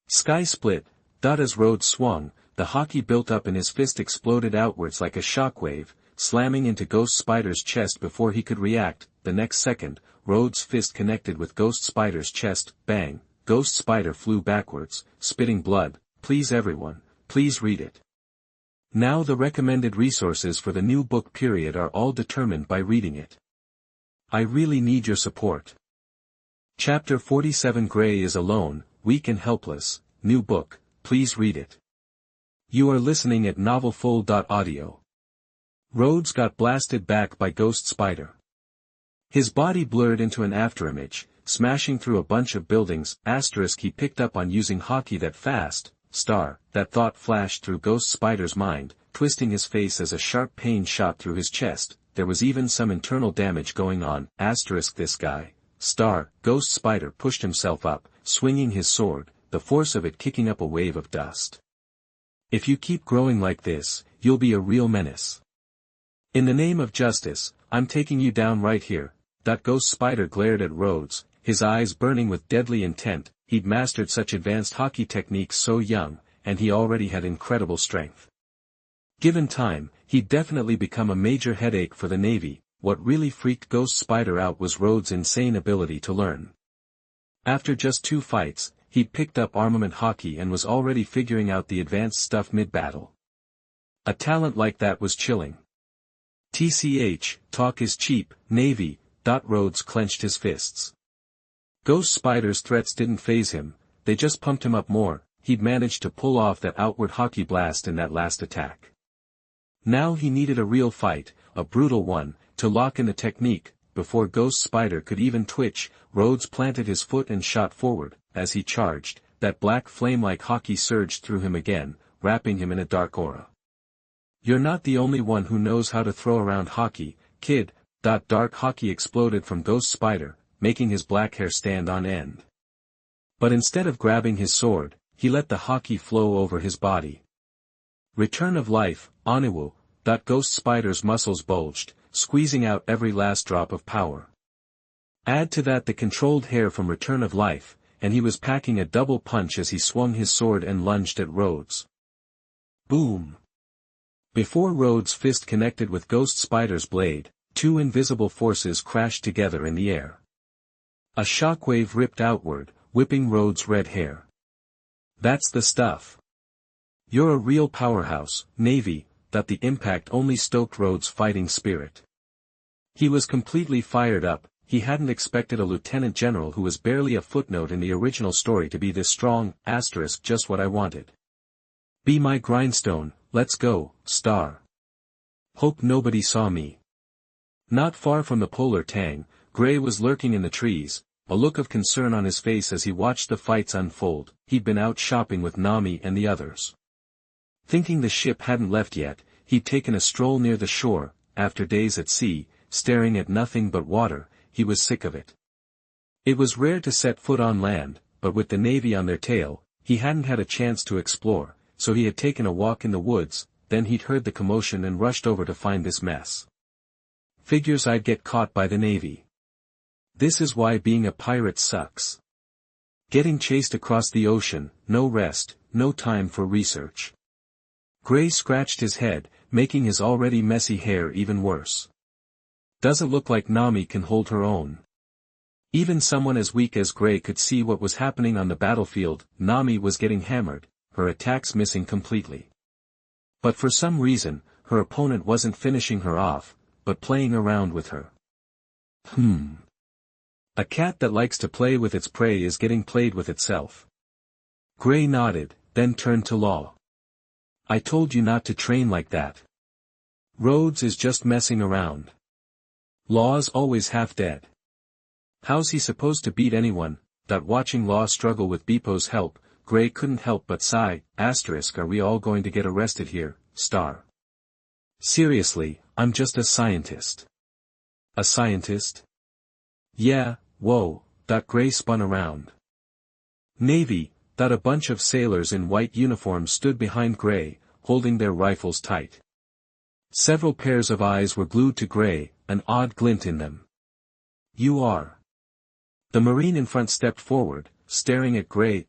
Sky Split. As Rhodes swung, the hockey built up in his fist exploded outwards like a shockwave, slamming into Ghost Spider's chest before he could react. The next second, Rhodes' fist connected with Ghost Spider's chest. Bang! Ghost Spider flew backwards, spitting blood. Please everyone, please read it. Now the recommended resources for the new book period are all determined by reading it. I really need your support. Chapter 47 Gray is alone, weak and helpless. New book, please read it. You are listening at novelfull.audio. Rhodes got blasted back by Ghost Spider. His body blurred into an afterimage, smashing through a bunch of buildings. He picked up on using hockey that fast. That thought flashed through Ghost Spider's mind, twisting his face as a sharp pain shot through his chest. There was even some internal damage going on. This guy. Ghost Spider pushed himself up, swinging his sword, the force of it kicking up a wave of dust. If you keep growing like this, you'll be a real menace. In the name of justice, I'm taking you down right here. Ghost Spider glared at Rhodes, his eyes burning with deadly intent. He'd mastered such advanced hockey techniques so young, and he already had incredible strength. Given time, he'd definitely become a major headache for the Navy. What really freaked Ghost Spider out was Rhodes' insane ability to learn. After just 2 fights, he'd picked up armament hockey and was already figuring out the advanced stuff mid-battle. A talent like that was chilling. Talk is cheap, Navy. Rhodes clenched his fists. Ghost Spider's threats didn't faze him, they just pumped him up more. He'd managed to pull off that outward hockey blast in that last attack. Now he needed a real fight, a brutal one, to lock in the technique. Before Ghost Spider could even twitch, Rhodes planted his foot and shot forward. As he charged, that black flame-like hockey surged through him again, wrapping him in a dark aura. You're not the only one who knows how to throw around hockey, kid. Dark hockey exploded from Ghost Spider, making his black hair stand on end. But instead of grabbing his sword, he let the hockey flow over his body. Return of life, Oniwu. Ghost Spider's muscles bulged, squeezing out every last drop of power. Add to that the controlled hair from Return of Life, and he was packing a double punch as he swung his sword and lunged at Rhodes. Boom! Before Rhodes' fist connected with Ghost Spider's blade, 2 invisible forces crashed together in the air. A shockwave ripped outward, whipping Rhodes' red hair. That's the stuff. You're a real powerhouse, Navy. The impact only stoked Rhodes' fighting spirit. He was completely fired up. He hadn't expected a lieutenant general who was barely a footnote in the original story to be this strong. Just what I wanted. Be my grindstone, let's go, star. Hope nobody saw me. Not far from the polar tang, Gray was lurking in the trees, a look of concern on his face as he watched the fights unfold. He'd been out shopping with Nami and the others. Thinking the ship hadn't left yet, he'd taken a stroll near the shore. After days at sea, staring at nothing but water, he was sick of it. It was rare to set foot on land, but with the Navy on their tail, he hadn't had a chance to explore, so he had taken a walk in the woods. Then he'd heard the commotion and rushed over to find this mess. Figures I'd get caught by the Navy. This is why being a pirate sucks. Getting chased across the ocean, no rest, no time for research. Gray scratched his head, making his already messy hair even worse. Doesn't look like Nami can hold her own. Even someone as weak as Gray could see what was happening on the battlefield. Nami was getting hammered, her attacks missing completely. But for some reason, her opponent wasn't finishing her off, but playing around with her. A cat that likes to play with its prey is getting played with itself. Gray nodded, then turned to Law. I told you not to train like that. Rhodes is just messing around. Law's always half dead. How's he supposed to beat anyone? Watching Law struggle with Beepo's help, Gray couldn't help but sigh. Are we all going to get arrested here, star? Seriously, I'm just a scientist. A scientist? Yeah, whoa. Gray spun around. Navy. A bunch of sailors in white uniforms stood behind Gray, holding their rifles tight. Several pairs of eyes were glued to Gray, an odd glint in them. You are. The Marine in front stepped forward, staring at Gray.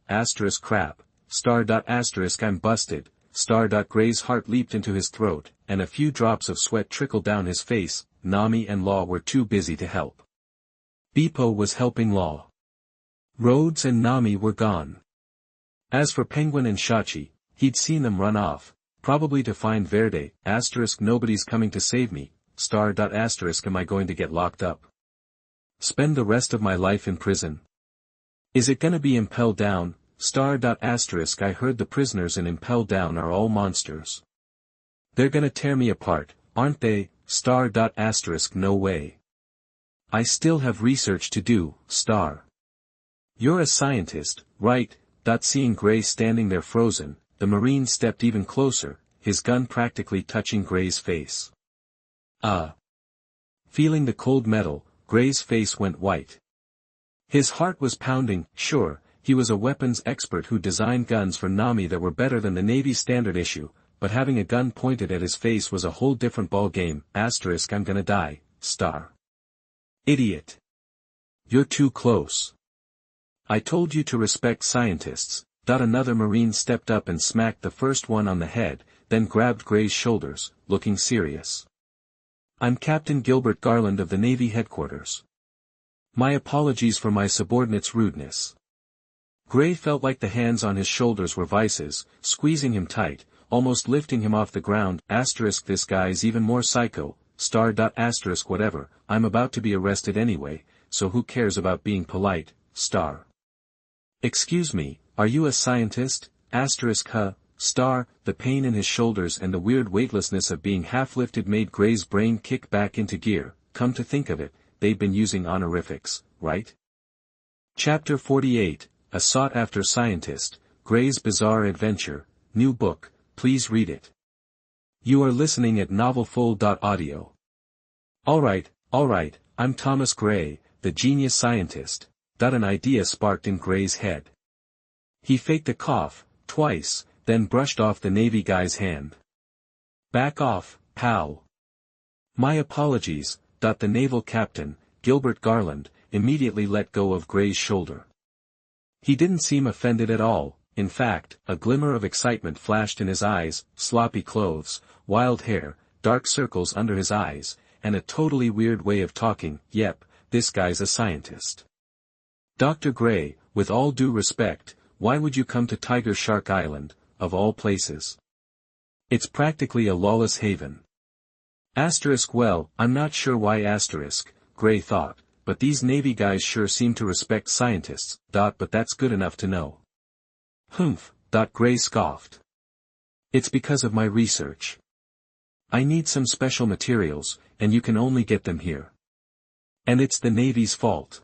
Crap, star. I'm busted, star. Gray's heart leaped into his throat, and a few drops of sweat trickled down his face. Nami and Law were too busy to help. Beepo was helping Law. Rhodes and Nami were gone. As for Penguin and Shachi, he'd seen them run off, probably to find Verde. Nobody's coming to save me, star. Am I going to get locked up? Spend the rest of my life in prison? Is it gonna be impelled down? I heard the prisoners in Impel Down are all monsters. They're gonna tear me apart, aren't they? No way. I still have research to do, You're a scientist, right? Seeing Gray standing there frozen, the Marine stepped even closer, his gun practically touching Gray's face. Feeling the cold metal, Gray's face went white. His heart was pounding. Sure, he was a weapons expert who designed guns for Nami that were better than the Navy's standard issue, but having a gun pointed at his face was a whole different ball game. I'm gonna die, Idiot. You're too close. I told you to respect scientists. Another Marine stepped up and smacked the first one on the head, then grabbed Gray's shoulders, looking serious. I'm Captain Gilbert Garland of the Navy headquarters. My apologies for my subordinate's rudeness. Gray felt like the hands on his shoulders were vices, squeezing him tight, almost lifting him off the ground. This guy's even more psycho, whatever, I'm about to be arrested anyway, so who cares about being polite, Excuse me, are you a scientist? The pain in his shoulders and the weird weightlessness of being half-lifted made Gray's brain kick back into gear. Come to think of it, they've been using honorifics, right? Chapter 48, A Sought-After Scientist, Gray's Bizarre Adventure, new book, please read it. You are listening at novelfull.audio. Alright, I'm Thomas Gray, the genius scientist. An idea sparked in Gray's head. He faked a cough, twice, then brushed off the Navy guy's hand. Back off, pal. My apologies, the naval captain, Gilbert Garland, immediately let go of Gray's shoulder. He didn't seem offended at all. In fact, a glimmer of excitement flashed in his eyes, sloppy clothes, wild hair, dark circles under his eyes, and a totally weird way of talking. Yep, this guy's a scientist. Dr. Gray, with all due respect, why would you come to Tiger Shark Island, of all places? It's practically a lawless haven. Well, I'm not sure why Gray thought, but these Navy guys sure seem to respect scientists, but that's good enough to know. Humph, Gray scoffed. It's because of my research. I need some special materials, and you can only get them here. And it's the Navy's fault.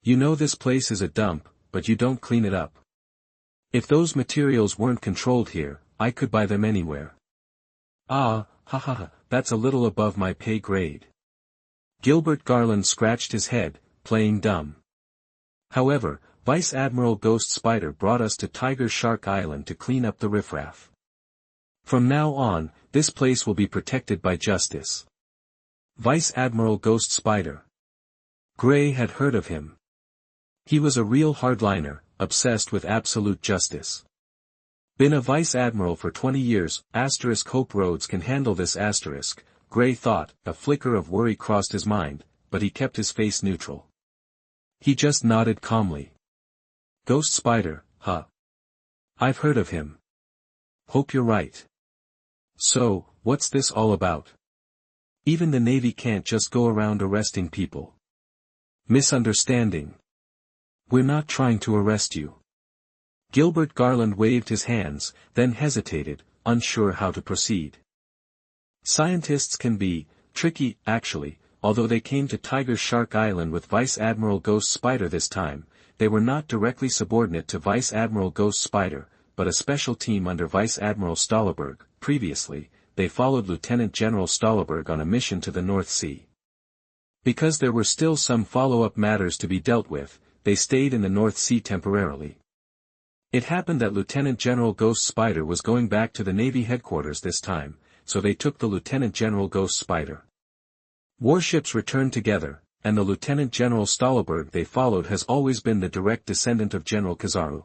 You know this place is a dump, but you don't clean it up. If those materials weren't controlled here, I could buy them anywhere. That's a little above my pay grade. Gilbert Garland scratched his head, playing dumb. However, Vice Admiral Ghost Spider brought us to Tiger Shark Island to clean up the riffraff. From now on, this place will be protected by justice. Vice Admiral Ghost Spider. Gray had heard of him. He was a real hardliner, obsessed with absolute justice. Been a vice admiral for 20 years, Hope Rhodes can handle this Gray thought. A flicker of worry crossed his mind, but he kept his face neutral. He just nodded calmly. Ghost Spider, huh? I've heard of him. Hope you're right. So, what's this all about? Even the Navy can't just go around arresting people. Misunderstanding. We're not trying to arrest you. Gilbert Garland waved his hands, then hesitated, unsure how to proceed. Scientists can be tricky, actually. Although they came to Tiger Shark Island with Vice Admiral Ghost Spider this time, they were not directly subordinate to Vice Admiral Ghost Spider, but a special team under Vice Admiral Stolberg. Previously, they followed Lieutenant General Stolberg on a mission to the North Sea. Because there were still some follow-up matters to be dealt with, they stayed in the North Sea temporarily. It happened that Lieutenant General Ghost Spider was going back to the Navy headquarters this time, so they took the Lieutenant General Ghost Spider. Warships returned together, and the Lieutenant General Stolberg they followed has always been the direct descendant of General Kizaru.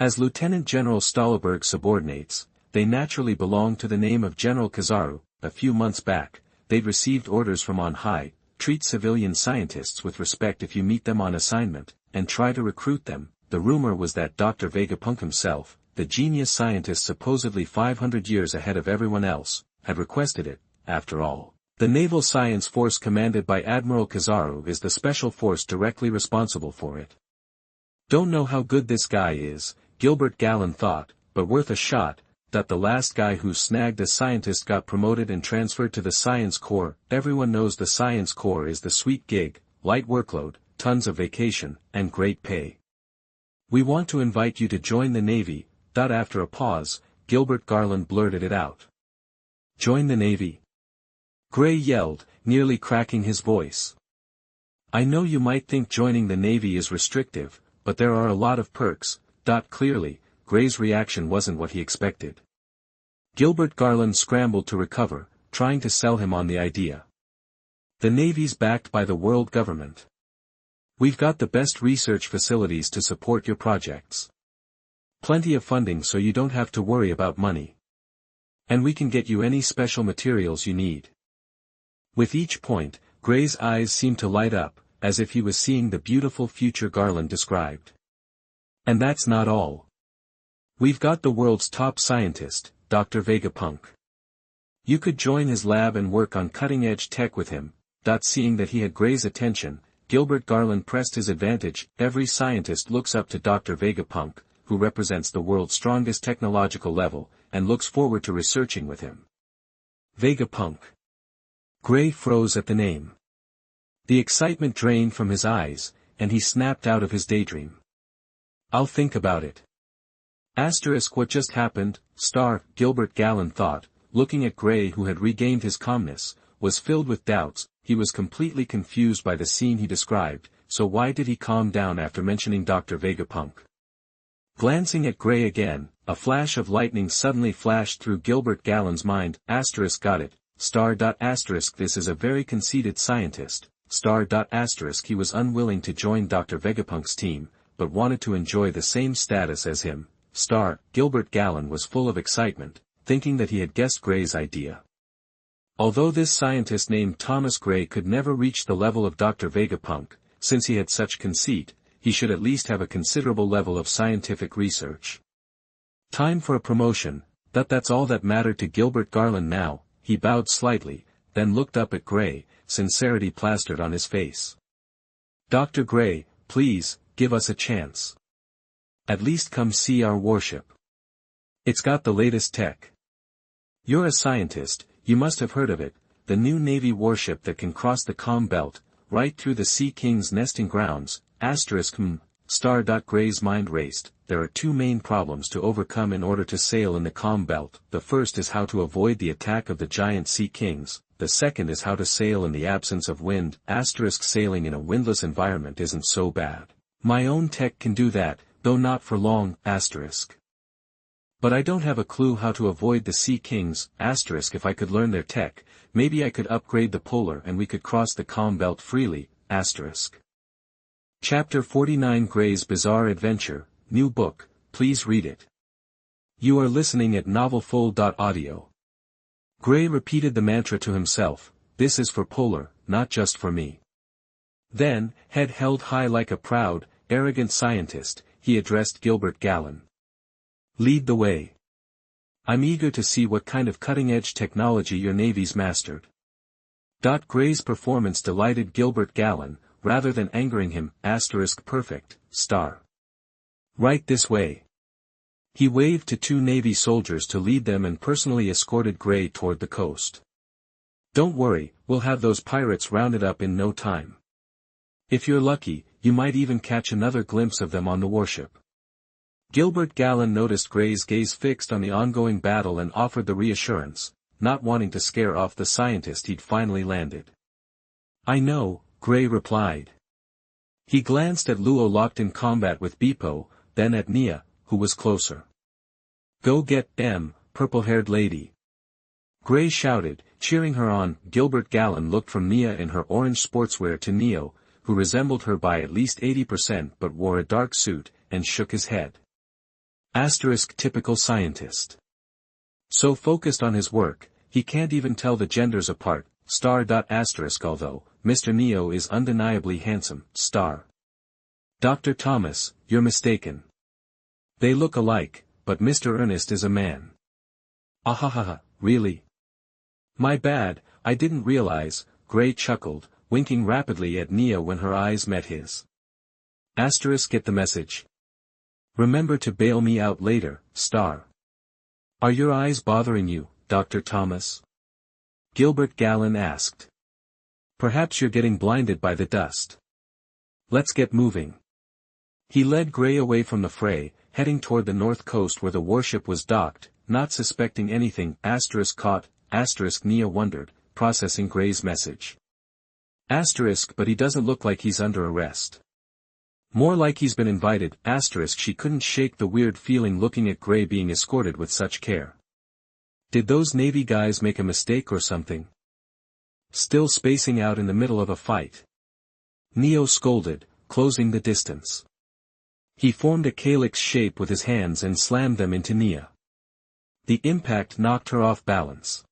As Lieutenant General Stolberg's subordinates, they naturally belonged to the name of General Kizaru. A few months back, they'd received orders from on high: treat civilian scientists with respect if you meet them on assignment, and try to recruit them. The rumor was that Dr. Vegapunk himself, the genius scientist supposedly 500 years ahead of everyone else, had requested it. After all, the Naval Science Force commanded by Admiral Kizaru is the special force directly responsible for it. Don't know how good this guy is, Gilbert Gallen thought, but worth a shot, that the last guy who snagged a scientist got promoted and transferred to the Science Corps. Everyone knows the Science Corps is the sweet gig, light workload, tons of vacation, and great pay. We want to invite you to join the Navy. After a pause, Gilbert Garland blurted it out. Join the Navy? Gray yelled, nearly cracking his voice. I know you might think joining the Navy is restrictive, but there are a lot of perks. Clearly, Gray's reaction wasn't what he expected. Gilbert Garland scrambled to recover, trying to sell him on the idea. The Navy's backed by the world government. We've got the best research facilities to support your projects. Plenty of funding so you don't have to worry about money. And we can get you any special materials you need. With each point, Gray's eyes seemed to light up, as if he was seeing the beautiful future Garland described. And that's not all. We've got the world's top scientist, Dr. Vegapunk. You could join his lab and work on cutting-edge tech with him. Seeing that he had Gray's attention, Gilbert Garland pressed his advantage. Every scientist looks up to Dr. Vegapunk, who represents the world's strongest technological level, and looks forward to researching with him. Vegapunk. Gray froze at the name. The excitement drained from his eyes, and he snapped out of his daydream. I'll think about it. What just happened, Gilbert Galland thought, looking at Gray who had regained his calmness, was filled with doubts. He was completely confused by the scene he described, so why did he calm down after mentioning Dr. Vegapunk? Glancing at Gray again, a flash of lightning suddenly flashed through Gilbert Galland's mind. Got it. This is a very conceited scientist. He was unwilling to join Dr. Vegapunk's team, but wanted to enjoy the same status as him. Gilbert Galland was full of excitement, thinking that he had guessed Gray's idea. Although this scientist named Thomas Gray could never reach the level of Dr. Vegapunk, since he had such conceit, he should at least have a considerable level of scientific research. Time for a promotion. That's all that mattered to Gilbert Garland now. He bowed slightly, then looked up at Gray, sincerity plastered on his face. Dr. Gray, please, give us a chance. At least come see our warship. It's got the latest tech. You're a scientist, you must have heard of it, the new Navy warship that can cross the calm belt, right through the Sea King's nesting grounds. Gray's mind raced. There are two main problems to overcome in order to sail in the calm belt. The first is how to avoid the attack of the giant Sea Kings. The second is how to sail in the absence of wind. Sailing in a windless environment isn't so bad. My own tech can do that, though not for long. But I don't have a clue how to avoid the Sea Kings. If I could learn their tech, maybe I could upgrade the Polar and we could cross the calm belt freely. Chapter 49 Gray's Bizarre Adventure, new book, please read it. You are listening at novelfull.audio. Gray repeated the mantra to himself, this is for Polar, not just for me. Then, head held high like a proud, arrogant scientist, he addressed Gilbert Galland. Lead the way. I'm eager to see what kind of cutting-edge technology your Navy's mastered. Gray's performance delighted Gilbert Galland, rather than angering him. Perfect, Right this way. He waved to two Navy soldiers to lead them and personally escorted Gray toward the coast. Don't worry, we'll have those pirates rounded up in no time. If you're lucky, you might even catch another glimpse of them on the warship. Gilbert Galland noticed Gray's gaze fixed on the ongoing battle and offered the reassurance, not wanting to scare off the scientist he'd finally landed. I know, Gray replied. He glanced at Luo locked in combat with Bepo, then at Nia, who was closer. Go get them, purple-haired lady. Gray shouted, cheering her on. Gilbert Galland looked from Nia in her orange sportswear to Neo, who resembled her by at least 80% but wore a dark suit, and shook his head. Typical scientist. So focused on his work, he can't even tell the genders apart. Although, Mr. Neo is undeniably handsome. Dr. Thomas, you're mistaken. They look alike, but Mr. Ernest is a man. Ahahaha, really? My bad, I didn't realize, Gray chuckled, winking rapidly at Neo when her eyes met his. Get the message. Remember to bail me out later, star. Are your eyes bothering you, Dr. Thomas? Gilbert Gallen asked. Perhaps you're getting blinded by the dust. Let's get moving. He led Gray away from the fray, heading toward the north coast where the warship was docked, not suspecting anything. Caught, Nia wondered, processing Gray's message. But he doesn't look like he's under arrest. More like he's been invited. She couldn't shake the weird feeling looking at Gray being escorted with such care. Did those Navy guys make a mistake or something? Still spacing out in the middle of a fight. Neo scolded, closing the distance. He formed a calyx shape with his hands and slammed them into Nia. The impact knocked her off balance.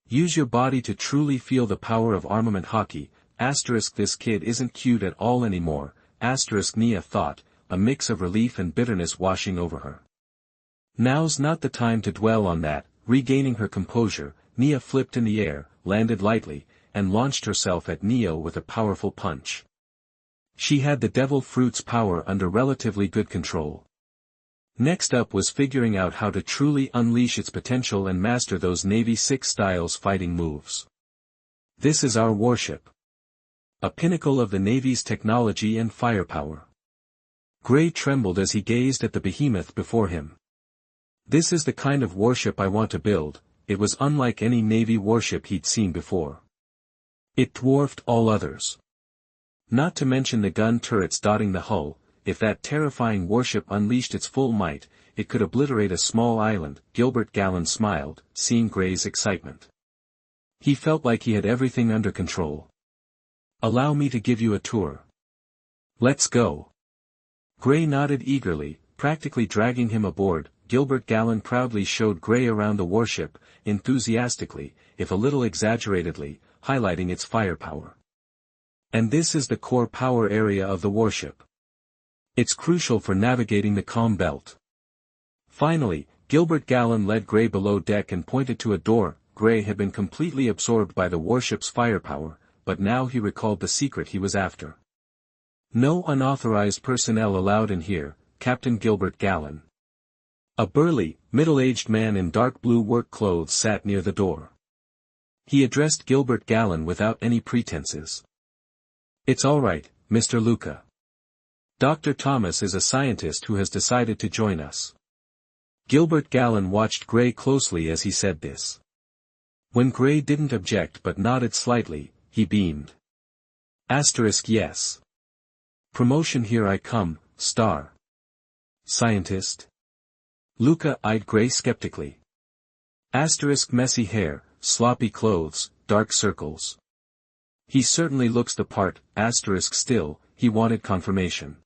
Use your body to truly feel the power of armament hockey. This kid isn't cute at all anymore. Nia thought, a mix of relief and bitterness washing over her. Now's not the time to dwell on that. Regaining her composure, Nia flipped in the air, landed lightly, and launched herself at Neo with a powerful punch. She had the devil fruit's power under relatively good control. Next up was figuring out how to truly unleash its potential and master those Navy 6 styles fighting moves. This is our warship. A pinnacle of the Navy's technology and firepower. Gray trembled as he gazed at the behemoth before him. This is the kind of warship I want to build. It was unlike any Navy warship he'd seen before. It dwarfed all others. Not to mention the gun turrets dotting the hull. If that terrifying warship unleashed its full might, it could obliterate a small island. Gilbert Gallen smiled, seeing Gray's excitement. He felt like he had everything under control. Allow me to give you a tour. Let's go. Gray nodded eagerly, practically dragging him aboard. Gilbert Gallen proudly showed Gray around the warship, enthusiastically, if a little exaggeratedly, highlighting its firepower. And this is the core power area of the warship. It's crucial for navigating the calm belt. Finally, Gilbert Gallen led Gray below deck and pointed to a door. Gray had been completely absorbed by the warship's firepower, but now he recalled the secret he was after. No unauthorized personnel allowed in here, Captain Gilbert Gallen. A burly, middle-aged man in dark blue work clothes sat near the door. He addressed Gilbert Gallen without any pretenses. It's all right, Mr. Luca. Dr. Thomas is a scientist who has decided to join us. Gilbert Gallen watched Gray closely as he said this. When Gray didn't object but nodded slightly, he beamed. Yes. Promotion, here I come, star. Scientist? Luca eyed Gray skeptically. Messy hair, sloppy clothes, dark circles. He certainly looks the part. Still, he wanted confirmation.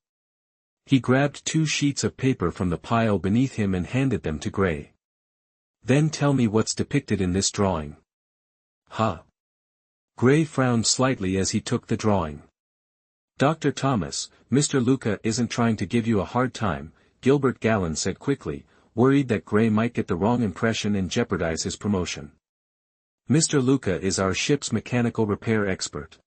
He grabbed 2 sheets of paper from the pile beneath him and handed them to Gray. Then tell me what's depicted in this drawing. Huh? Gray frowned slightly as he took the drawing. Dr. Thomas, Mr. Luca isn't trying to give you a hard time, Gilbert Gallen said quickly, worried that Gray might get the wrong impression and jeopardize his promotion. Mr. Luca is our ship's mechanical repair expert.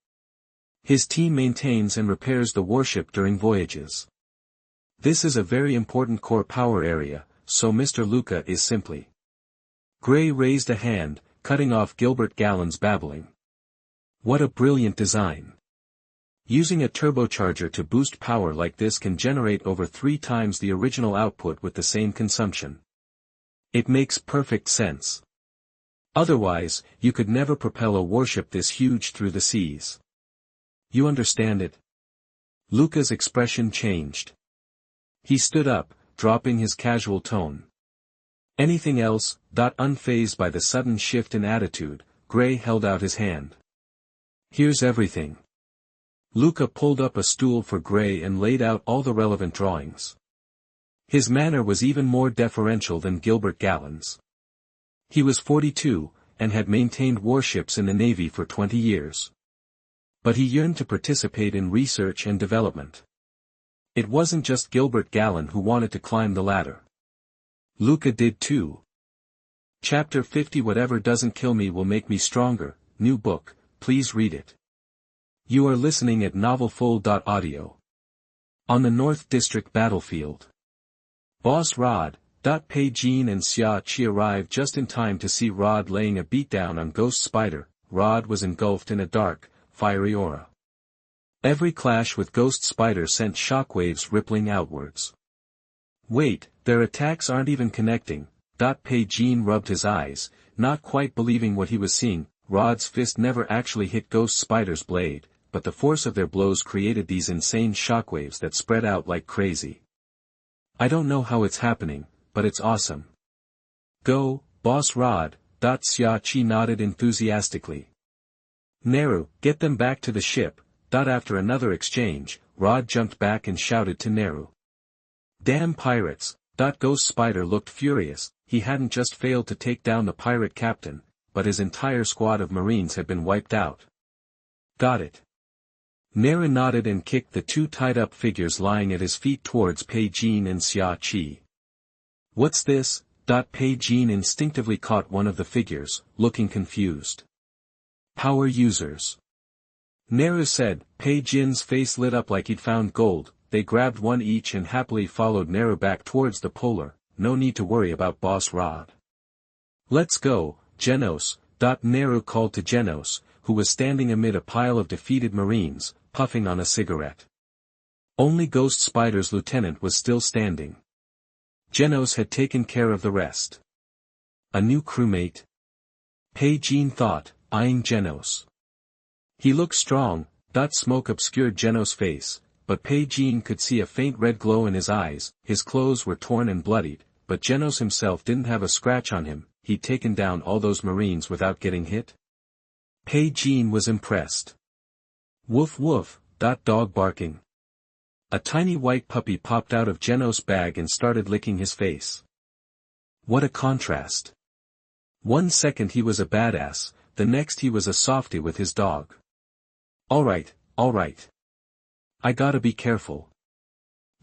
His team maintains and repairs the warship during voyages. This is a very important core power area, so Mr. Luca is simply. Gray raised a hand, cutting off Gilbert Gallen's babbling. What a brilliant design. Using a turbocharger to boost power like this can generate over 3 times the original output with the same consumption. It makes perfect sense. Otherwise, you could never propel a warship this huge through the seas. You understand it? Luca's expression changed. He stood up, dropping his casual tone. Anything else? Unfazed by the sudden shift in attitude, Gray held out his hand. Here's everything. Luca pulled up a stool for Gray and laid out all the relevant drawings. His manner was even more deferential than Gilbert Gallen's. He was 42, and had maintained warships in the Navy for 20 years. But he yearned to participate in research and development. It wasn't just Gilbert Gallen who wanted to climb the ladder. Luca did too. Chapter 50. Whatever doesn't kill me will make me stronger. New book, please read it. You are listening at novelfull.audio. On the North District battlefield. Boss Rod, Pei Jin and Xia Qi arrived just in time to see Rod laying a beatdown on Ghost Spider. Rod was engulfed in a dark, fiery aura. Every clash with Ghost Spider sent shockwaves rippling outwards. Wait, their attacks aren't even connecting. Pei Jin rubbed his eyes, not quite believing what he was seeing. Rod's fist never actually hit Ghost Spider's blade, but the force of their blows created these insane shockwaves that spread out like crazy. I don't know how it's happening, but it's awesome. Go, Boss Rod, Xia Qi nodded enthusiastically. Neru, get them back to the ship. After another exchange, Rod jumped back and shouted to Neru. Damn pirates! Ghost Spider looked furious. He hadn't just failed to take down the pirate captain, but his entire squad of marines had been wiped out. Got it. Neru nodded and kicked the two tied-up figures lying at his feet towards Pei Jin and Xia Qi. What's this? Pei Jin instinctively caught one of the figures, looking confused. Power users. Neru said. Pei Jin's face lit up like he'd found gold. They grabbed one each and happily followed Neru back towards the polar. No need to worry about Boss Rod. Let's go, Genos. Neru called to Genos, who was standing amid a pile of defeated marines, puffing on a cigarette. Only Ghost Spider's lieutenant was still standing. Genos had taken care of the rest. A new crewmate? Pei Jin thought, eyeing Genos. He looked strong. Smoke obscured Genos' face, but Pei Jin could see a faint red glow in his eyes. His clothes were torn and bloodied, but Genos himself didn't have a scratch on him. He'd taken down all those marines without getting hit. Pei Jin was impressed. Woof woof, dog barking. A tiny white puppy popped out of Genos' bag and started licking his face. What a contrast. 1 second he was a badass, the next he was a softie with his dog. Alright. I gotta be careful.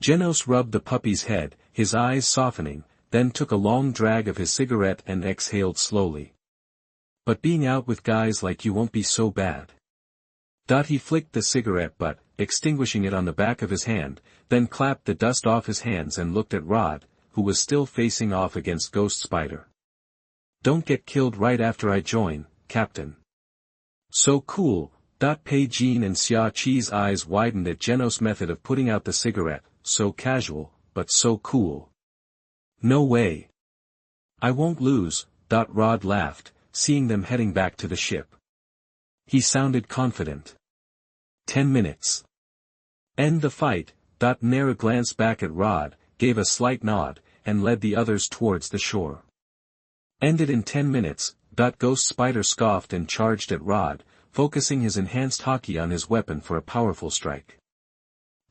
Genos rubbed the puppy's head, his eyes softening, then took a long drag of his cigarette and exhaled slowly. But being out with guys like you won't be so bad. He flicked the cigarette butt, extinguishing it on the back of his hand, then clapped the dust off his hands and looked at Rod, who was still facing off against Ghost Spider. Don't get killed right after I join, Captain. So cool. Pei Jin and Xia Qi's eyes widened at Genos' method of putting out the cigarette, so casual, but so cool. No way. I won't lose. Rod laughed, seeing them heading back to the ship. He sounded confident. 10 minutes. End the fight. Neru glanced back at Rod, gave a slight nod, and led the others towards the shore. Ended in 10 minutes. Ghost Spider scoffed and charged at Rod, focusing his enhanced haki on his weapon for a powerful strike.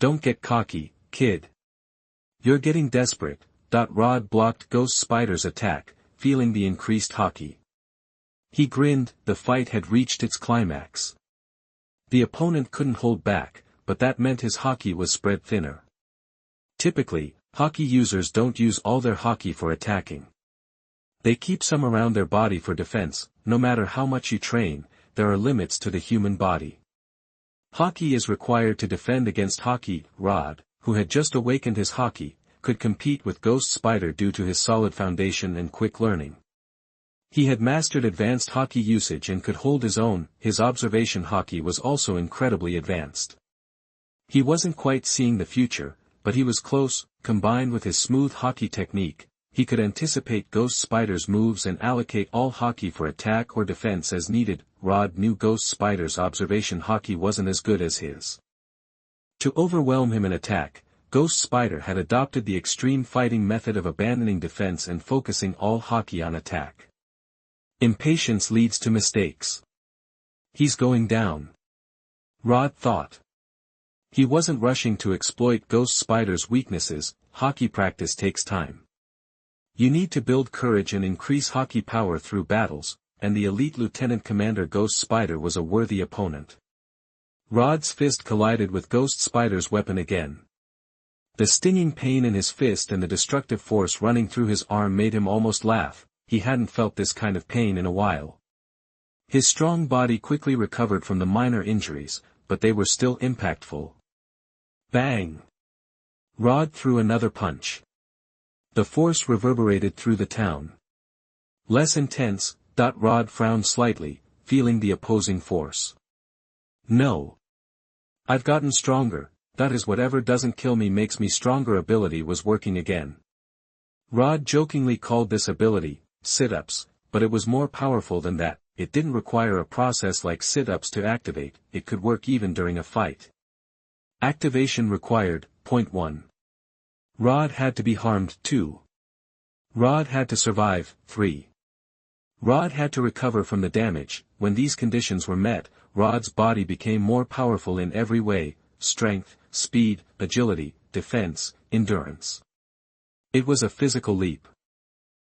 Don't get cocky, kid. You're getting desperate. Rod blocked Ghost Spider's attack, feeling the increased haki. He grinned. The fight had reached its climax. The opponent couldn't hold back, but that meant his haki was spread thinner. Typically, haki users don't use all their haki for attacking. They keep some around their body for defense. No matter how much you train, there are limits to the human body. Haki is required to defend against haki. Rod, who had just awakened his haki, could compete with Ghost Spider due to his solid foundation and quick learning. He had mastered advanced haki usage and could hold his own. His observation haki was also incredibly advanced. He wasn't quite seeing the future, but he was close. Combined with his smooth haki technique, he could anticipate Ghost Spider's moves and allocate all haki for attack or defense as needed. Rod knew Ghost Spider's observation haki wasn't as good as his. To overwhelm him in attack, Ghost Spider had adopted the extreme fighting method of abandoning defense and focusing all haki on attack. Impatience leads to mistakes. He's going down. Rod thought. He wasn't rushing to exploit Ghost Spider's weaknesses. Haki practice takes time. You need to build courage and increase haki power through battles, and the elite Lieutenant Commander Ghost Spider was a worthy opponent. Rod's fist collided with Ghost Spider's weapon again. The stinging pain in his fist and the destructive force running through his arm made him almost laugh. He hadn't felt this kind of pain in a while. His strong body quickly recovered from the minor injuries, but they were still impactful. Bang! Rod threw another punch. The force reverberated through the town. Less intense. Rod frowned slightly, feeling the opposing force. No. I've gotten stronger, that is whatever doesn't kill me makes me stronger ability was working again. Rod jokingly called this ability, sit-ups, but it was more powerful than that. It didn't require a process like sit-ups to activate, it could work even during a fight. Activation required, point 1. Rod had to be harmed, 2. Rod had to survive, 3. Rod had to recover from the damage. When these conditions were met, Rod's body became more powerful in every way: strength, speed, agility, defense, endurance. It was a physical leap.